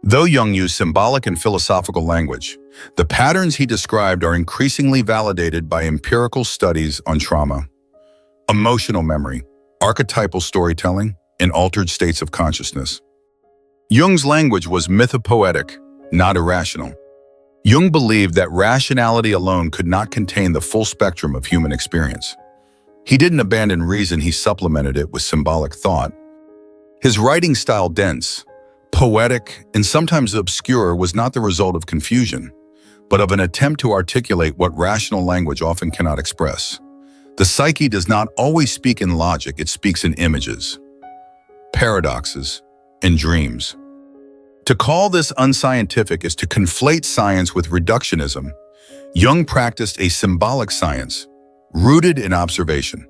Though Jung used symbolic and philosophical language, the patterns he described are increasingly validated by empirical studies on trauma, emotional memory, archetypal storytelling, and altered states of consciousness. Jung's language was mythopoetic, not irrational. Jung believed that rationality alone could not contain the full spectrum of human experience. He didn't abandon reason, he supplemented it with symbolic thought. His writing style, dense, poetic, and sometimes obscure, was not the result of confusion, but of an attempt to articulate what rational language often cannot express. The psyche does not always speak in logic, it speaks in images, paradoxes, and dreams. To call this unscientific is to conflate science with reductionism. Jung practiced a symbolic science, rooted in observation,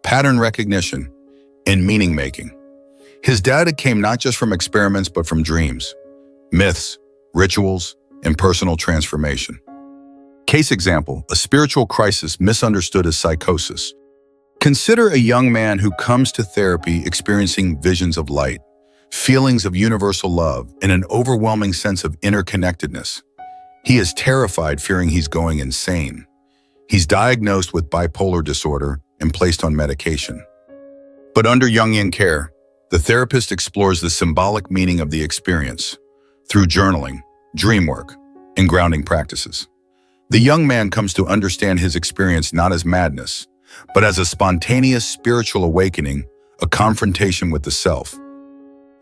pattern recognition, and meaning-making. His data came not just from experiments, but from dreams, myths, rituals, and personal transformation. Case example, a spiritual crisis misunderstood as psychosis. Consider a young man who comes to therapy experiencing visions of light, feelings of universal love, and an overwhelming sense of interconnectedness. He is terrified, fearing he's going insane. He's diagnosed with bipolar disorder and placed on medication. But under Jungian care, the therapist explores the symbolic meaning of the experience through journaling, dream work, and grounding practices. The young man comes to understand his experience not as madness, but as a spontaneous spiritual awakening, a confrontation with the self.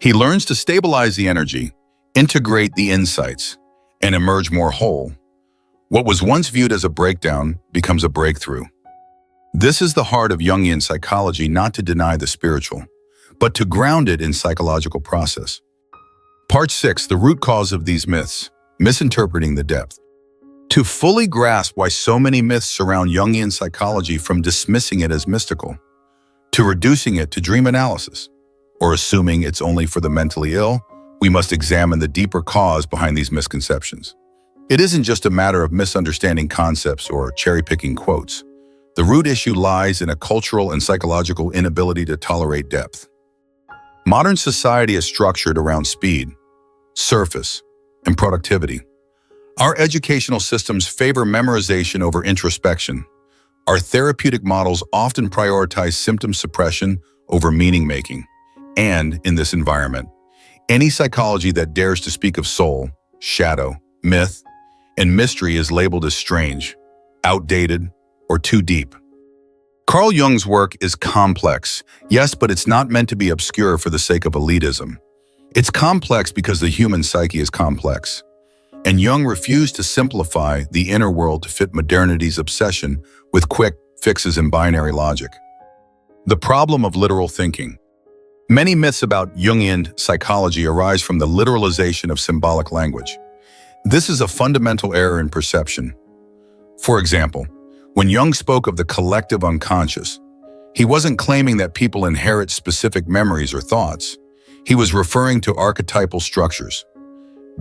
He learns to stabilize the energy, integrate the insights, and emerge more whole. What was once viewed as a breakdown becomes a breakthrough. This is the heart of Jungian psychology, not to deny the spiritual, but to ground it in psychological process. Part 6, the root cause of these myths, misinterpreting the depth. To fully grasp why so many myths surround Jungian psychology, from dismissing it as mystical, to reducing it to dream analysis, or assuming it's only for the mentally ill, we must examine the deeper cause behind these misconceptions. It isn't just a matter of misunderstanding concepts or cherry-picking quotes. The root issue lies in a cultural and psychological inability to tolerate depth. Modern society is structured around speed, surface, and productivity. Our educational systems favor memorization over introspection. Our therapeutic models often prioritize symptom suppression over meaning-making. And in this environment, any psychology that dares to speak of soul, shadow, myth, and mystery is labeled as strange, outdated, or too deep. Carl Jung's work is complex, yes, but it's not meant to be obscure for the sake of elitism. It's complex because the human psyche is complex. and Jung refused to simplify the inner world to fit modernity's obsession with quick fixes and binary logic. The problem of literal thinking. Many myths about Jungian psychology arise from the literalization of symbolic language. This is a fundamental error in perception. For example, when Jung spoke of the collective unconscious, he wasn't claiming that people inherit specific memories or thoughts. He was referring to archetypal structures,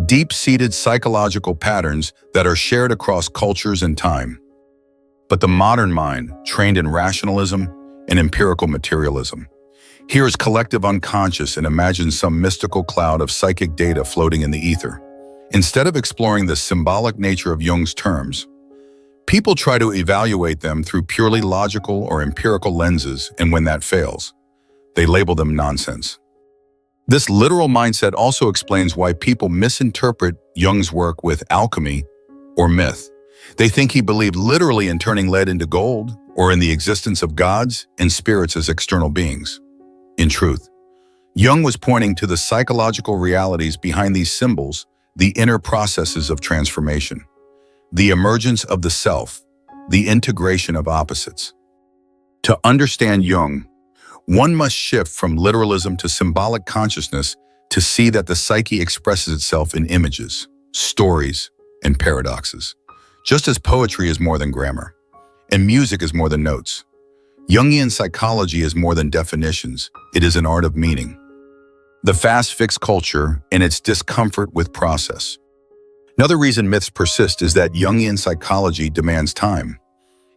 deep-seated psychological patterns that are shared across cultures and time. But the modern mind, trained in rationalism and empirical materialism, hears collective unconscious and imagines some mystical cloud of psychic data floating in the ether. Instead of exploring the symbolic nature of Jung's terms, people try to evaluate them through purely logical or empirical lenses, and when that fails, they label them nonsense. This literal mindset also explains why people misinterpret Jung's work with alchemy or myth. They think he believed literally in turning lead into gold or in the existence of gods and spirits as external beings. In truth, Jung was pointing to the psychological realities behind these symbols, the inner processes of transformation, the emergence of the self, the integration of opposites. To understand Jung, one must shift from literalism to symbolic consciousness to see that the psyche expresses itself in images, stories, and paradoxes. Just as poetry is more than grammar, and music is more than notes, Jungian psychology is more than definitions, it is an art of meaning. The fast-fixed culture and its discomfort with process. Another reason myths persist is that Jungian psychology demands time.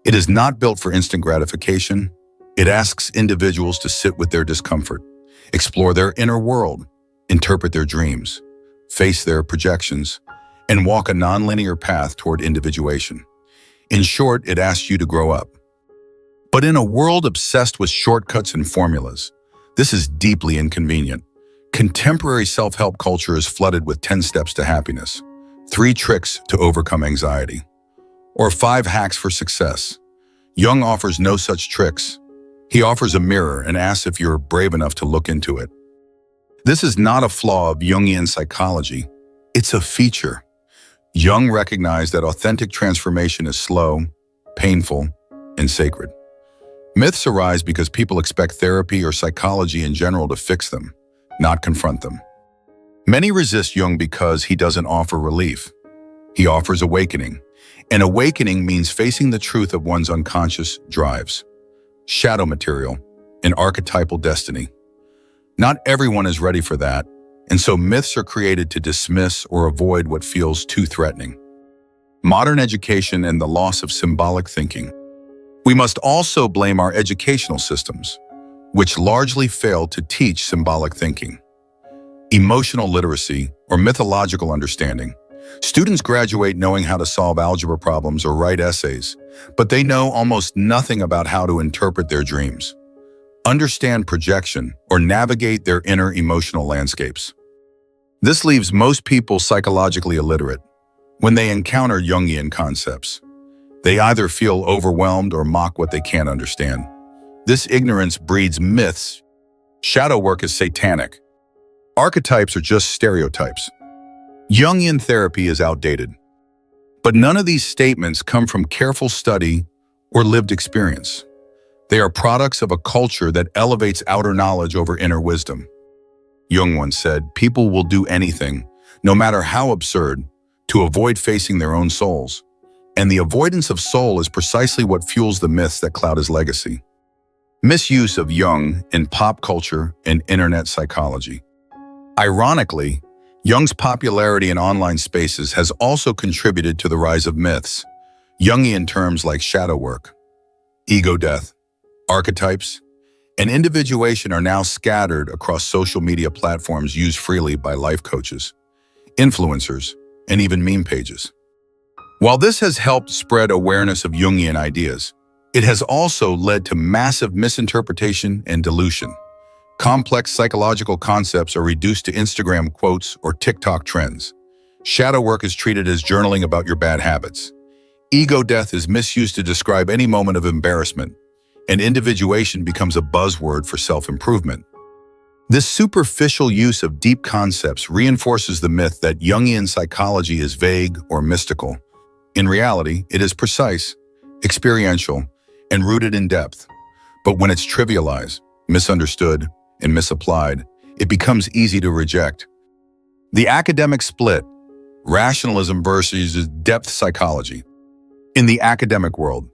It is not built for instant gratification. It asks individuals to sit with their discomfort, explore their inner world, interpret their dreams, face their projections, and walk a nonlinear path toward individuation. In short, it asks you to grow up. But in a world obsessed with shortcuts and formulas, this is deeply inconvenient. Contemporary self-help culture is flooded with 10 steps to happiness, 3 tricks to overcome anxiety, or 5 hacks for success. Jung offers no such tricks. He offers a mirror and asks if you're brave enough to look into it. This is not a flaw of Jungian psychology. It's a feature. Jung recognized that authentic transformation is slow, painful, and sacred. Myths arise because people expect therapy or psychology in general to fix them, not confront them. Many resist Jung because he doesn't offer relief. He offers awakening. And awakening means facing the truth of one's unconscious drives, shadow material, and archetypal destiny. Not everyone is ready for that, and so myths are created to dismiss or avoid what feels too threatening. Modern education and the loss of symbolic thinking. We must also blame our educational systems, which largely fail to teach symbolic thinking. Emotional literacy, or mythological understanding. Students graduate knowing how to solve algebra problems or write essays, but they know almost nothing about how to interpret their dreams, understand projection, or navigate their inner emotional landscapes. This leaves most people psychologically illiterate. When they encounter Jungian concepts, they either feel overwhelmed or mock what they can't understand. This ignorance breeds myths. Shadow work is satanic. Archetypes are just stereotypes. Jungian therapy is outdated. But none of these statements come from careful study or lived experience. They are products of a culture that elevates outer knowledge over inner wisdom. Jung once said, people will do anything, no matter how absurd, to avoid facing their own souls. And the avoidance of soul is precisely what fuels the myths that cloud his legacy. Misuse of Jung in pop culture and internet psychology. Ironically, Jung's popularity in online spaces has also contributed to the rise of myths. Jungian terms like shadow work, ego death, archetypes, and individuation are now scattered across social media platforms used freely by life coaches, influencers, and even meme pages. While this has helped spread awareness of Jungian ideas, it has also led to massive misinterpretation and dilution. Complex psychological concepts are reduced to Instagram quotes or TikTok trends. Shadow work is treated as journaling about your bad habits. Ego death is misused to describe any moment of embarrassment, and individuation becomes a buzzword for self-improvement. This superficial use of deep concepts reinforces the myth that Jungian psychology is vague or mystical. In reality, it is precise, experiential, and rooted in depth. But when it's trivialized, misunderstood, and misapplied, it becomes easy to reject. The academic split, rationalism versus depth psychology. In the academic world,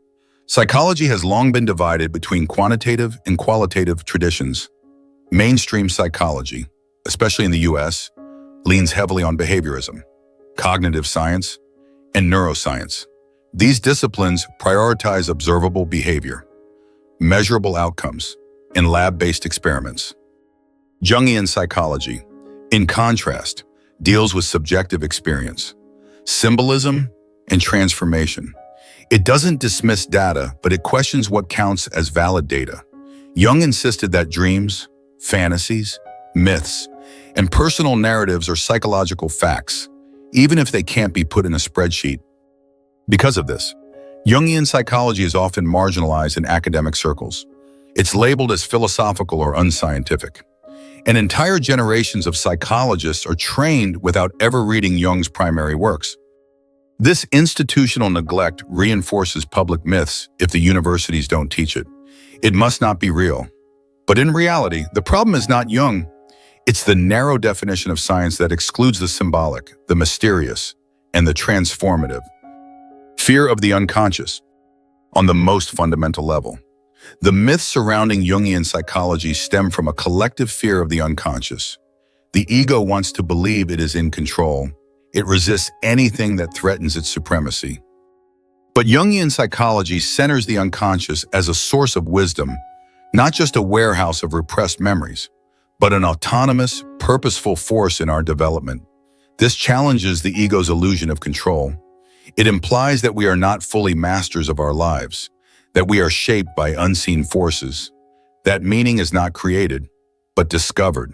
psychology has long been divided between quantitative and qualitative traditions. Mainstream psychology, especially in the US, leans heavily on behaviorism, cognitive science, and neuroscience. These disciplines prioritize observable behavior, measurable outcomes, and lab-based experiments. Jungian psychology, in contrast, deals with subjective experience, symbolism, and transformation. It doesn't dismiss data, but it questions what counts as valid data. Jung insisted that dreams, fantasies, myths, and personal narratives are psychological facts, even if they can't be put in a spreadsheet. Because of this, Jungian psychology is often marginalized in academic circles. It's labeled as philosophical or unscientific. And entire generations of psychologists are trained without ever reading Jung's primary works. This institutional neglect reinforces public myths if the universities don't teach it. It must not be real. But in reality, the problem is not Jung. It's the narrow definition of science that excludes the symbolic, the mysterious, and the transformative. Fear of the unconscious. On the most fundamental level, the myths surrounding Jungian psychology stem from a collective fear of the unconscious. The ego wants to believe it is in control. It resists anything that threatens its supremacy. But Jungian psychology centers the unconscious as a source of wisdom, not just a warehouse of repressed memories, but an autonomous, purposeful force in our development. This challenges the ego's illusion of control. It implies that we are not fully masters of our lives, that we are shaped by unseen forces, that meaning is not created, but discovered.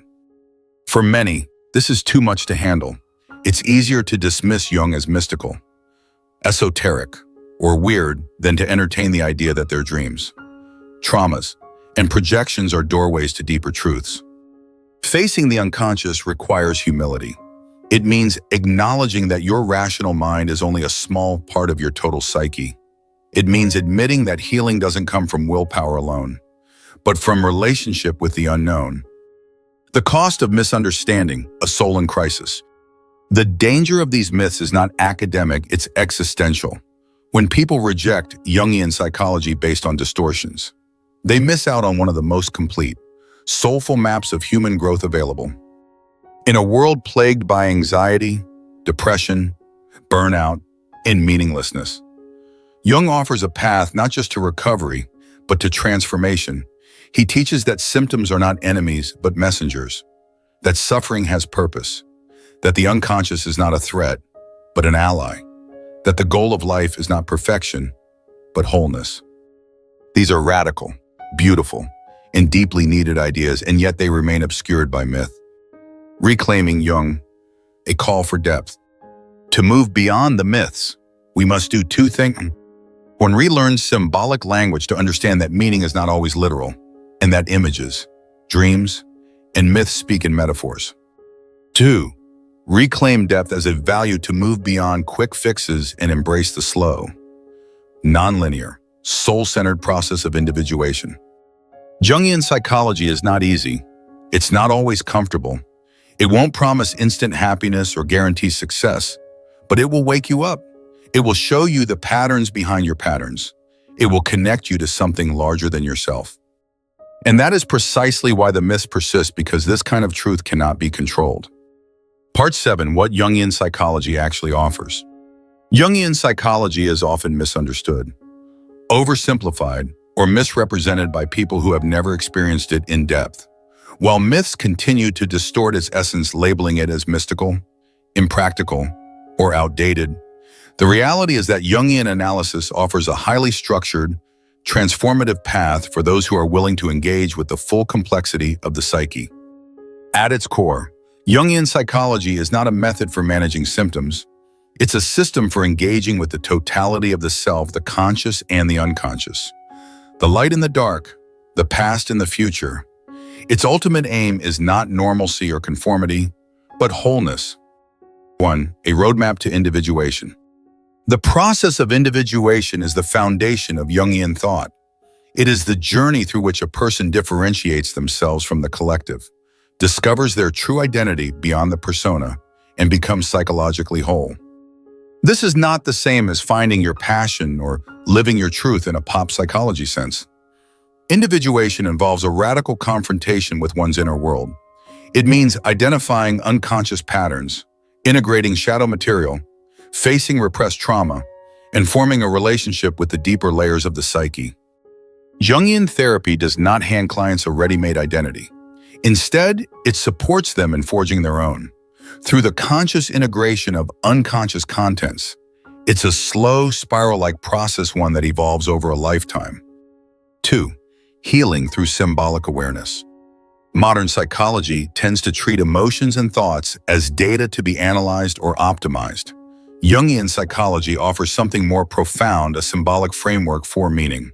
For many, this is too much to handle. It's easier to dismiss Jung as mystical, esoteric, or weird than to entertain the idea that their dreams, traumas, and projections are doorways to deeper truths. Facing the unconscious requires humility. It means acknowledging that your rational mind is only a small part of your total psyche. It means admitting that healing doesn't come from willpower alone, but from relationship with the unknown. The cost of misunderstanding, a soul in crisis. The danger of these myths is not academic, it's existential. When people reject Jungian psychology based on distortions, they miss out on one of the most complete, soulful maps of human growth available. In a world plagued by anxiety, depression, burnout, and meaninglessness, Jung offers a path not just to recovery, but to transformation. He teaches that symptoms are not enemies, but messengers, that suffering has purpose, that the unconscious is not a threat, but an ally, that the goal of life is not perfection, but wholeness. These are radical, beautiful, and deeply needed ideas, and yet they remain obscured by myth. Reclaiming Jung, a call for depth. To move beyond the myths, we must do two things. One, relearn symbolic language to understand that meaning is not always literal, and that images, dreams, and myths speak in metaphors. 2, reclaim depth as a value to move beyond quick fixes and embrace the slow, nonlinear, soul-centered process of individuation. Jungian psychology is not easy. It's not always comfortable. It won't promise instant happiness or guarantee success, but it will wake you up. It will show you the patterns behind your patterns. It will connect you to something larger than yourself. And that is precisely why the myths persist, because this kind of truth cannot be controlled. Part 7, what Jungian psychology actually offers. Jungian psychology is often misunderstood, oversimplified, or misrepresented by people who have never experienced it in depth. While myths continue to distort its essence, labeling it as mystical, impractical, or outdated, the reality is that Jungian analysis offers a highly structured, transformative path for those who are willing to engage with the full complexity of the psyche. At its core, Jungian psychology is not a method for managing symptoms. It's a system for engaging with the totality of the self, the conscious and the unconscious, the light and the dark, the past and the future. Its ultimate aim is not normalcy or conformity, but wholeness. 1. A roadmap to individuation. The process of individuation is the foundation of Jungian thought. It is the journey through which a person differentiates themselves from the collective, discovers their true identity beyond the persona, and becomes psychologically whole. This is not the same as finding your passion or living your truth in a pop psychology sense. Individuation involves a radical confrontation with one's inner world. It means identifying unconscious patterns, integrating shadow material, facing repressed trauma, and forming a relationship with the deeper layers of the psyche. Jungian therapy does not hand clients a ready-made identity. Instead, it supports them in forging their own. Through the conscious integration of unconscious contents, it's a slow, spiral-like process, one that evolves over a lifetime. 2. Healing through symbolic awareness. Modern psychology tends to treat emotions and thoughts as data to be analyzed or optimized. Jungian psychology offers something more profound, a symbolic framework for meaning.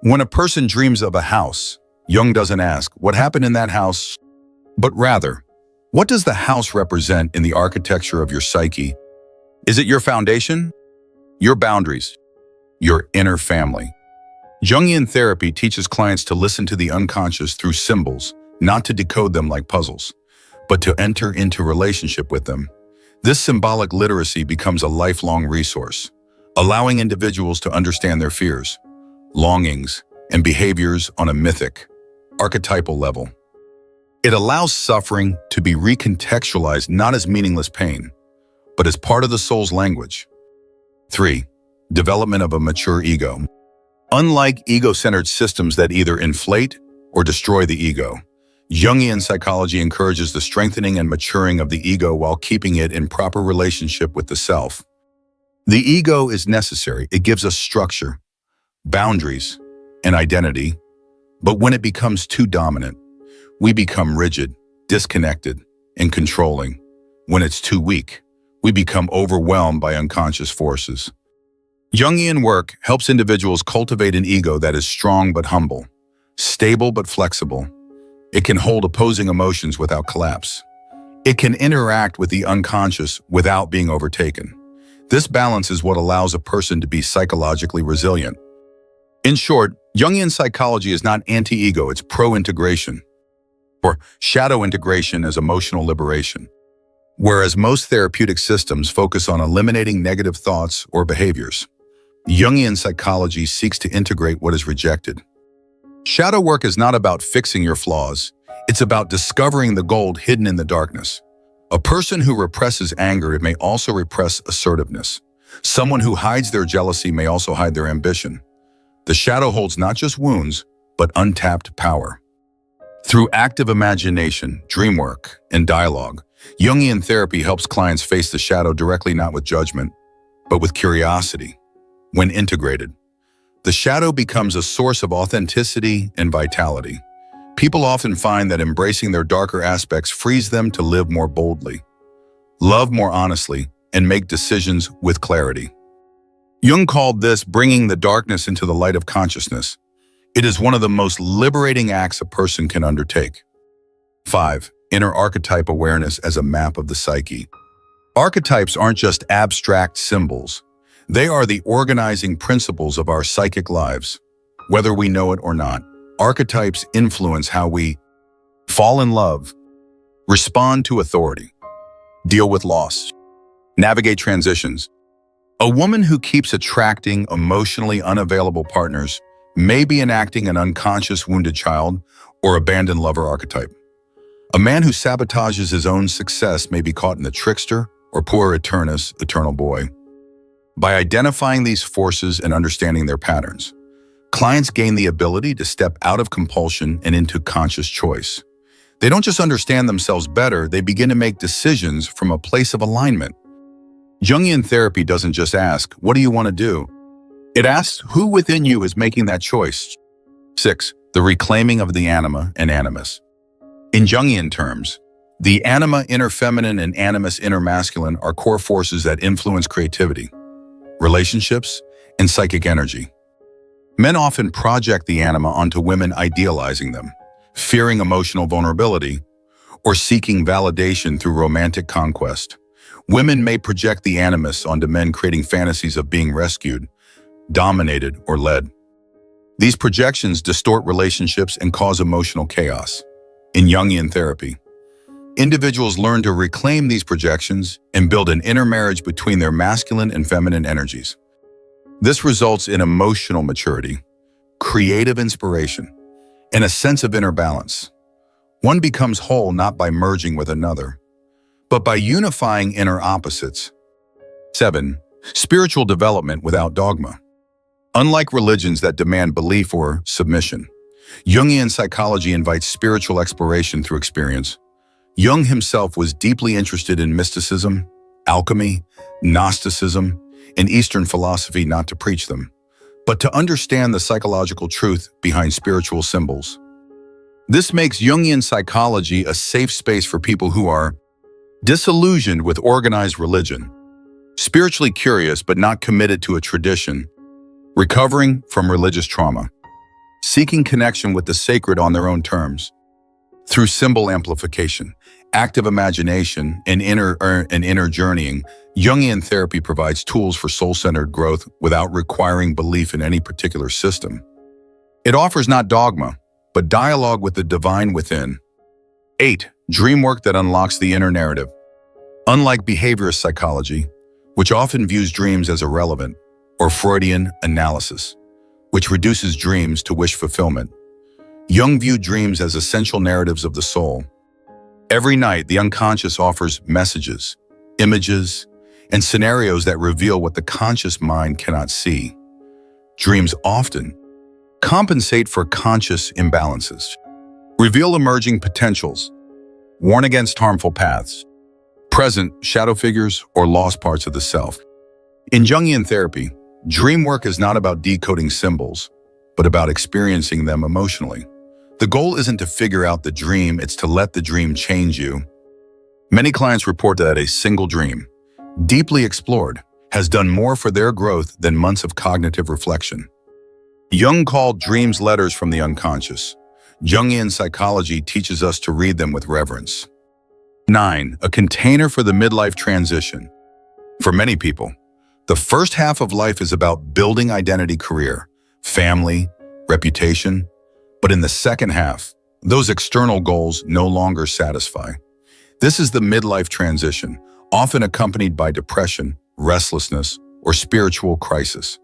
When a person dreams of a house, Jung doesn't ask, what happened in that house? But rather, what does the house represent in the architecture of your psyche? Is it your foundation? Your boundaries? Your inner family? Jungian therapy teaches clients to listen to the unconscious through symbols, not to decode them like puzzles, but to enter into relationship with them. This symbolic literacy becomes a lifelong resource, allowing individuals to understand their fears, longings, and behaviors on a mythic, archetypal level. It allows suffering to be recontextualized not as meaningless pain, but as part of the soul's language. 3. Development of a mature ego. Unlike ego-centered systems that either inflate or destroy the ego, Jungian psychology encourages the strengthening and maturing of the ego while keeping it in proper relationship with the self. The ego is necessary. It gives us structure, boundaries, and identity, but when it becomes too dominant, we become rigid, disconnected, and controlling. When it's too weak, we become overwhelmed by unconscious forces. Jungian work helps individuals cultivate an ego that is strong but humble, stable but flexible. It can hold opposing emotions without collapse. It can interact with the unconscious without being overtaken. This balance is what allows a person to be psychologically resilient. In short, Jungian psychology is not anti-ego, it's pro-integration, or shadow integration as emotional liberation. Whereas most therapeutic systems focus on eliminating negative thoughts or behaviors, Jungian psychology seeks to integrate what is rejected. Shadow work is not about fixing your flaws, it's about discovering the gold hidden in the darkness. A person who represses anger may also repress assertiveness. Someone who hides their jealousy may also hide their ambition. The shadow holds not just wounds, but untapped power. Through active imagination, dream work, and dialogue, Jungian therapy helps clients face the shadow directly, not with judgment, but with curiosity. When integrated, the shadow becomes a source of authenticity and vitality. People often find that embracing their darker aspects frees them to live more boldly, love more honestly, and make decisions with clarity. Jung called this bringing the darkness into the light of consciousness. It is one of the most liberating acts a person can undertake. 5. Inner archetype awareness as a map of the psyche. Archetypes aren't just abstract symbols. They are the organizing principles of our psychic lives. Whether we know it or not, archetypes influence how we fall in love, respond to authority, deal with loss, navigate transitions. A woman who keeps attracting emotionally unavailable partners may be enacting an unconscious wounded child or abandoned lover archetype. A man who sabotages his own success may be caught in the trickster or poor eternus, eternal boy. By identifying these forces and understanding their patterns, clients gain the ability to step out of compulsion and into conscious choice. They don't just understand themselves better, they begin to make decisions from a place of alignment. Jungian therapy doesn't just ask, what do you want to do? It asks who within you is making that choice. 6. The reclaiming of the anima and animus. In Jungian terms, the anima, inner feminine, and animus, inner masculine, are core forces that influence creativity, relationships, and psychic energy. Men often project the anima onto women, idealizing them, fearing emotional vulnerability, or seeking validation through romantic conquest. Women may project the animus onto men, creating fantasies of being rescued, dominated, or led. These projections distort relationships and cause emotional chaos. In Jungian therapy, individuals learn to reclaim these projections and build an inner marriage between their masculine and feminine energies. This results in emotional maturity, creative inspiration, and a sense of inner balance. One becomes whole not by merging with another, but by unifying inner opposites. 7. Spiritual development without dogma. Unlike religions that demand belief or submission, Jungian psychology invites spiritual exploration through experience. Jung himself was deeply interested in mysticism, alchemy, Gnosticism, and Eastern philosophy, not to preach them, but to understand the psychological truth behind spiritual symbols. This makes Jungian psychology a safe space for people who are disillusioned with organized religion, spiritually curious but not committed to a tradition, recovering from religious trauma, seeking connection with the sacred on their own terms. Through symbol amplification, active imagination, and inner journeying, Jungian therapy provides tools for soul-centered growth without requiring belief in any particular system. It offers not dogma, but dialogue with the divine within. 8. Dream work that unlocks the inner narrative. Unlike behaviorist psychology, which often views dreams as irrelevant, or Freudian analysis, which reduces dreams to wish fulfillment, Jung viewed dreams as essential narratives of the soul. Every night, the unconscious offers messages, images, and scenarios that reveal what the conscious mind cannot see. Dreams often compensate for conscious imbalances, reveal emerging potentials, warn against harmful paths, present shadow figures, or lost parts of the self. In Jungian therapy, dream work is not about decoding symbols, but about experiencing them emotionally. The goal isn't to figure out the dream, it's to let the dream change you. Many clients report that a single dream, deeply explored, has done more for their growth than months of cognitive reflection. Jung called dreams letters from the unconscious. Jungian psychology teaches us to read them with reverence. 9. A container for the midlife transition. For many people, the first half of life is about building identity, career, family, reputation. But in the second half, those external goals no longer satisfy. This is the midlife transition, often accompanied by depression, restlessness, or spiritual crisis.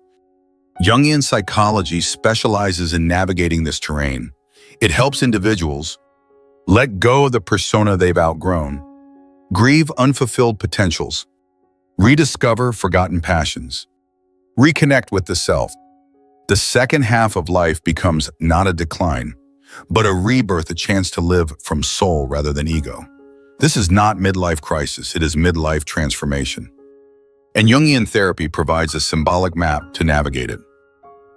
Jungian psychology specializes in navigating this terrain. It helps individuals let go of the persona they've outgrown, grieve unfulfilled potentials, rediscover forgotten passions, reconnect with the self. The second half of life becomes not a decline, but a rebirth, a chance to live from soul rather than ego. This is not midlife crisis, it is midlife transformation. And Jungian therapy provides a symbolic map to navigate it.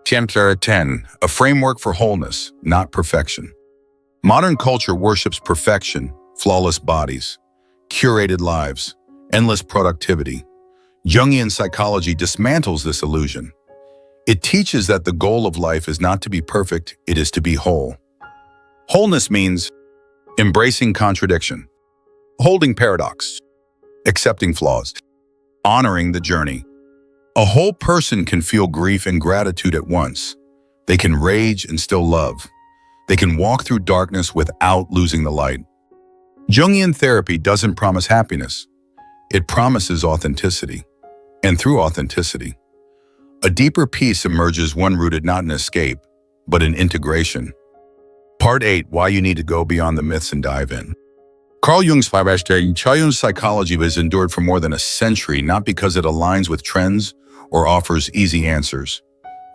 Chapter 10, a framework for wholeness, not perfection. Modern culture worships perfection, flawless bodies, curated lives, endless productivity. Jungian psychology dismantles this illusion. It teaches that the goal of life is not to be perfect, it is to be whole. Wholeness means embracing contradiction, holding paradox, accepting flaws, honoring the journey. A whole person can feel grief and gratitude at once. They can rage and still love. They can walk through darkness without losing the light. Jungian therapy doesn't promise happiness. It promises authenticity. And through authenticity, a deeper peace emerges, one rooted not in escape, but in integration. Part 8, why you need to go beyond the myths and dive in. Carl Jung's psychology has endured for more than a century, not because it aligns with trends or offers easy answers,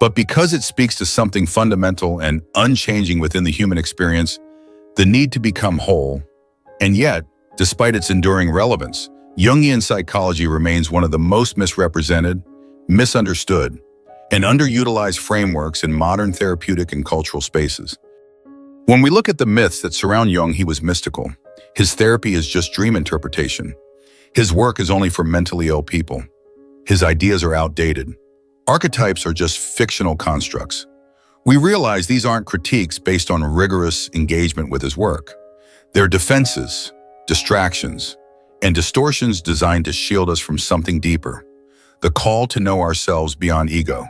but because it speaks to something fundamental and unchanging within the human experience, the need to become whole. And yet, despite its enduring relevance, Jungian psychology remains one of the most misrepresented, misunderstood, and underutilized frameworks in modern therapeutic and cultural spaces. When we look at the myths that surround Jung, he was mystical. His therapy is just dream interpretation. His work is only for mentally ill people. His ideas are outdated. Archetypes are just fictional constructs. We realize these aren't critiques based on rigorous engagement with his work. They're defenses, distractions, and distortions designed to shield us from something deeper, the call to know ourselves beyond ego,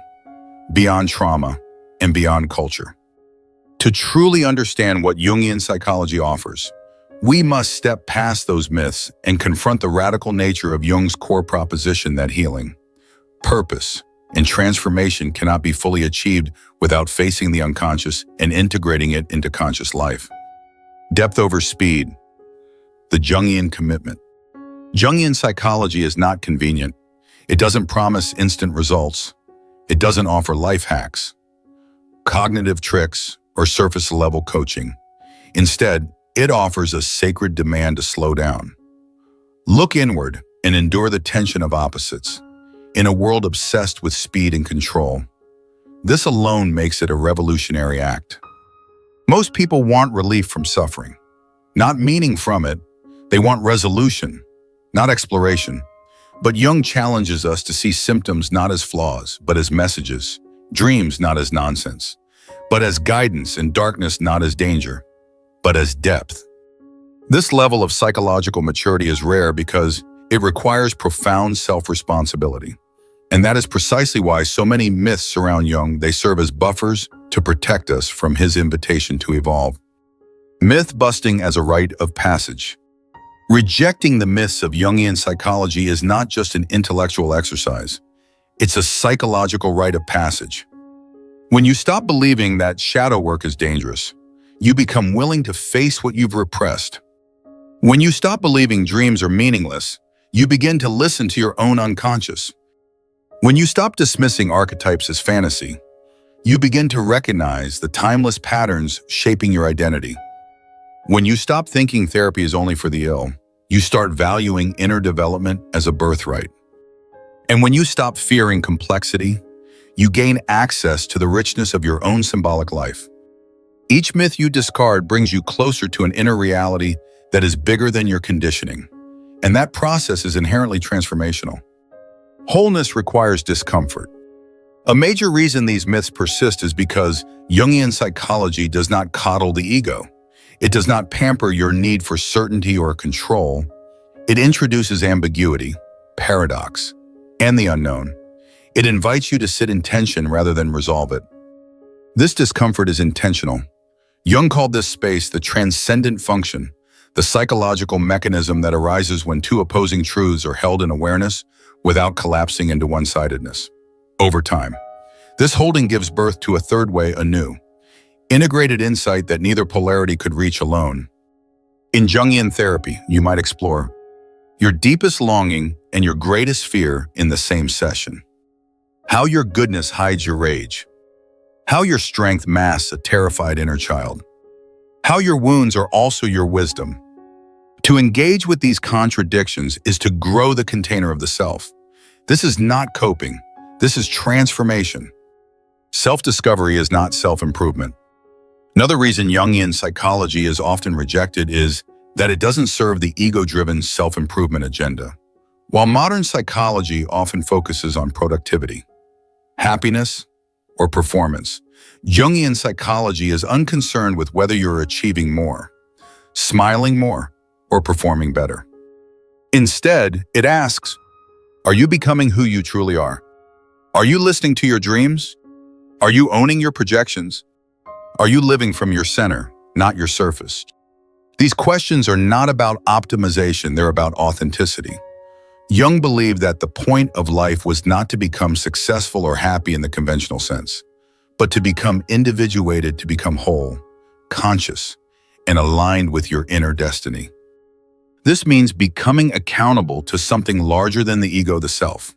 beyond trauma, and beyond culture. To truly understand what Jungian psychology offers, we must step past those myths and confront the radical nature of Jung's core proposition that healing, purpose, and transformation cannot be fully achieved without facing the unconscious and integrating it into conscious life. Depth over speed, the Jungian commitment. Jungian psychology is not convenient. It doesn't promise instant results. It doesn't offer life hacks, cognitive tricks, or surface-level coaching. Instead, it offers a sacred demand to slow down. Look inward and endure the tension of opposites. In a world obsessed with speed and control, this alone makes it a revolutionary act. Most people want relief from suffering, not meaning from it. They want resolution, not exploration. But Jung challenges us to see symptoms not as flaws, but as messages, dreams not as nonsense, but as guidance, and darkness not as danger, but as depth. This level of psychological maturity is rare because it requires profound self-responsibility. And that is precisely why so many myths surround Jung. They serve as buffers to protect us from his invitation to evolve. Myth busting as a rite of passage. Rejecting the myths of Jungian psychology is not just an intellectual exercise. It's a psychological rite of passage. When you stop believing that shadow work is dangerous, you become willing to face what you've repressed. When you stop believing dreams are meaningless, you begin to listen to your own unconscious. When you stop dismissing archetypes as fantasy, you begin to recognize the timeless patterns shaping your identity. When you stop thinking therapy is only for the ill, you start valuing inner development as a birthright. And when you stop fearing complexity, you gain access to the richness of your own symbolic life. Each myth you discard brings you closer to an inner reality that is bigger than your conditioning. And that process is inherently transformational. Wholeness requires discomfort. A major reason these myths persist is because Jungian psychology does not coddle the ego. It does not pamper your need for certainty or control. It introduces ambiguity, paradox, and the unknown. It invites you to sit in tension rather than resolve it. This discomfort is intentional. Jung called this space the transcendent function, the psychological mechanism that arises when two opposing truths are held in awareness without collapsing into one-sidedness. Over time, this holding gives birth to a third way anew, integrated insight that neither polarity could reach alone. In Jungian therapy, you might explore your deepest longing and your greatest fear in the same session. How your goodness hides your rage. How your strength masks a terrified inner child. How your wounds are also your wisdom. To engage with these contradictions is to grow the container of the self. This is not coping. This is transformation. Self-discovery is not self-improvement. Another reason Jungian psychology is often rejected is that it doesn't serve the ego-driven self-improvement agenda. While modern psychology often focuses on productivity, happiness, or performance, Jungian psychology is unconcerned with whether you're achieving more, smiling more, or performing better. Instead, it asks, are you becoming who you truly are? Are you listening to your dreams? Are you owning your projections? Are you living from your center, not your surface? These questions are not about optimization, they're about authenticity. Jung believed that the point of life was not to become successful or happy in the conventional sense, but to become individuated, to become whole, conscious, and aligned with your inner destiny. This means becoming accountable to something larger than the ego, the self.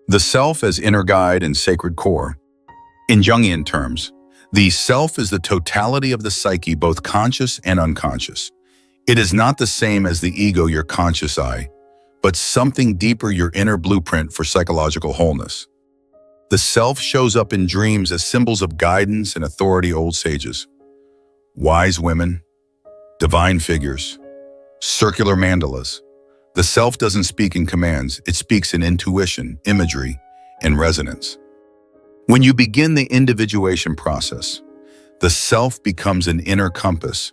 The self as inner guide and sacred core. In Jungian terms, the self is the totality of the psyche, both conscious and unconscious. It is not the same as the ego, your conscious I, but something deeper, your inner blueprint for psychological wholeness. The self shows up in dreams as symbols of guidance and authority, old sages, wise women, divine figures, circular mandalas. The self doesn't speak in commands, it speaks in intuition, imagery, and resonance. When you begin the individuation process, the self becomes an inner compass.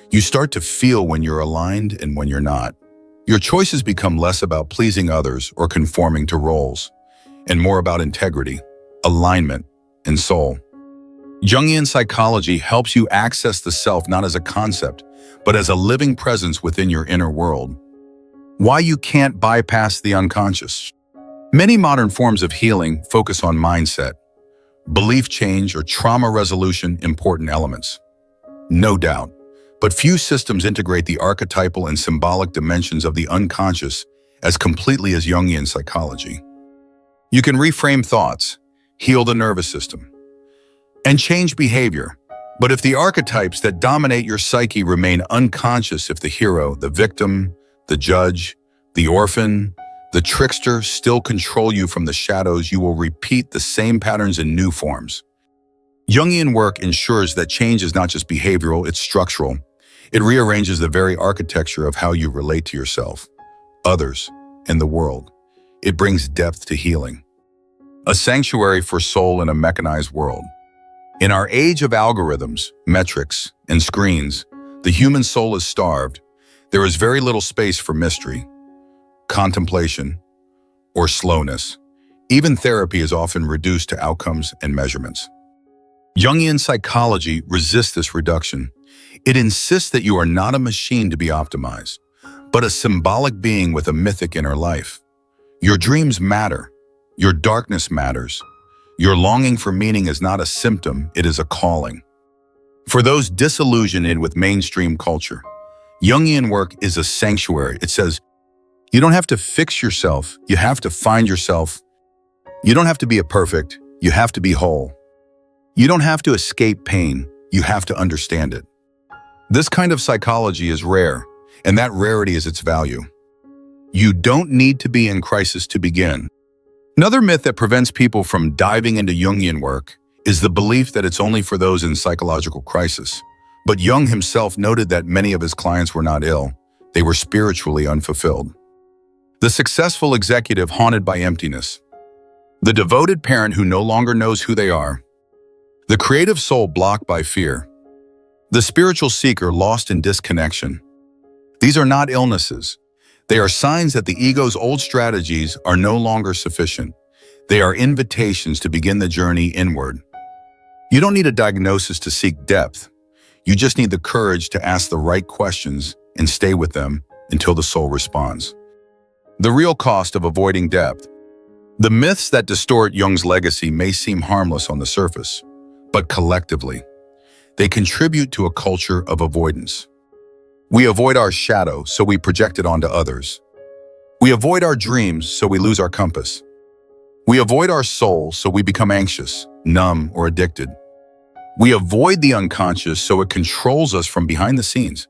You start to feel when you're aligned and when you're not. Your choices become less about pleasing others or conforming to roles, and more about integrity, alignment, and soul. Jungian psychology helps you access the self not as a concept, but as a living presence within your inner world. Why you can't bypass the unconscious. Many modern forms of healing focus on mindset, belief change, or trauma resolution, important elements. No doubt, but few systems integrate the archetypal and symbolic dimensions of the unconscious as completely as Jungian psychology. You can reframe thoughts, heal the nervous system, and change behavior. But if the archetypes that dominate your psyche remain unconscious, if the hero, the victim, the judge, the orphan, the trickster still control you from the shadows, you will repeat the same patterns in new forms. Jungian work ensures that change is not just behavioral, it's structural. It rearranges the very architecture of how you relate to yourself, others, and the world. It brings depth to healing. A sanctuary for soul in a mechanized world. In our age of algorithms, metrics, and screens, the human soul is starved. There is very little space for mystery, contemplation, or slowness. Even therapy is often reduced to outcomes and measurements. Jungian psychology resists this reduction. It insists that you are not a machine to be optimized, but a symbolic being with a mythic inner life. Your dreams matter. Your darkness matters. Your longing for meaning is not a symptom, it is a calling. For those disillusioned with mainstream culture, Jungian work is a sanctuary. It says, you don't have to fix yourself, you have to find yourself. You don't have to be perfect, you have to be whole. You don't have to escape pain, you have to understand it. This kind of psychology is rare, and that rarity is its value. You don't need to be in crisis to begin. Another myth that prevents people from diving into Jungian work is the belief that it's only for those in psychological crisis. But Jung himself noted that many of his clients were not ill, they were spiritually unfulfilled. The successful executive haunted by emptiness. The devoted parent who no longer knows who they are. The creative soul blocked by fear. The spiritual seeker lost in disconnection. These are not illnesses. They are signs that the ego's old strategies are no longer sufficient. They are invitations to begin the journey inward. You don't need a diagnosis to seek depth. You just need the courage to ask the right questions and stay with them until the soul responds. The real cost of avoiding depth. The myths that distort Jung's legacy may seem harmless on the surface, but collectively, they contribute to a culture of avoidance. We avoid our shadow, so we project it onto others. We avoid our dreams, so we lose our compass. We avoid our soul, so we become anxious, numb, or addicted. We avoid the unconscious, so it controls us from behind the scenes.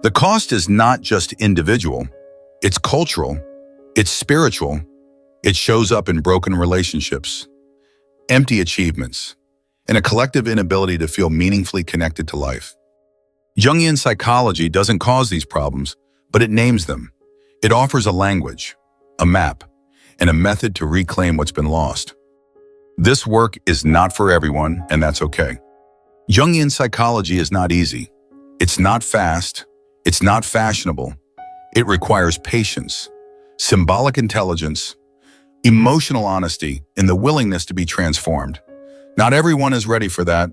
The cost is not just individual, it's cultural, it's spiritual. It shows up in broken relationships, empty achievements, and a collective inability to feel meaningfully connected to life. Jungian psychology doesn't cause these problems, but it names them. It offers a language, a map, and a method to reclaim what's been lost. This work is not for everyone, and that's okay. Jungian psychology is not easy. It's not fast. It's not fashionable. It requires patience, symbolic intelligence, emotional honesty, and the willingness to be transformed. Not everyone is ready for that.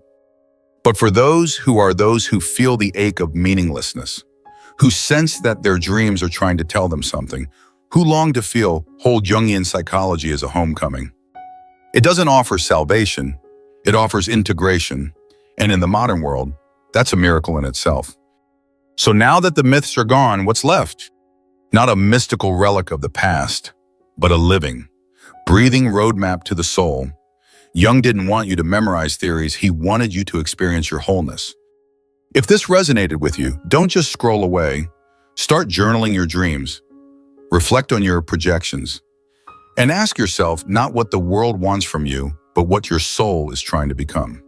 But for those who feel the ache of meaninglessness, who sense that their dreams are trying to tell them something, who long to feel whole, Jungian psychology is a homecoming. It doesn't offer salvation, it offers integration. And in the modern world, that's a miracle in itself. So now that the myths are gone, what's left? Not a mystical relic of the past, but a living, breathing roadmap to the soul. Jung didn't want you to memorize theories, he wanted you to experience your wholeness. If this resonated with you, don't just scroll away. Start journaling your dreams. Reflect on your projections. And ask yourself not what the world wants from you, but what your soul is trying to become.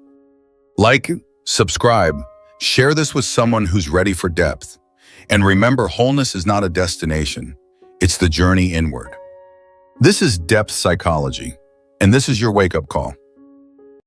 Like, subscribe, share this with someone who's ready for depth. And remember, wholeness is not a destination, it's the journey inward. This is depth psychology, and this is your wake-up call.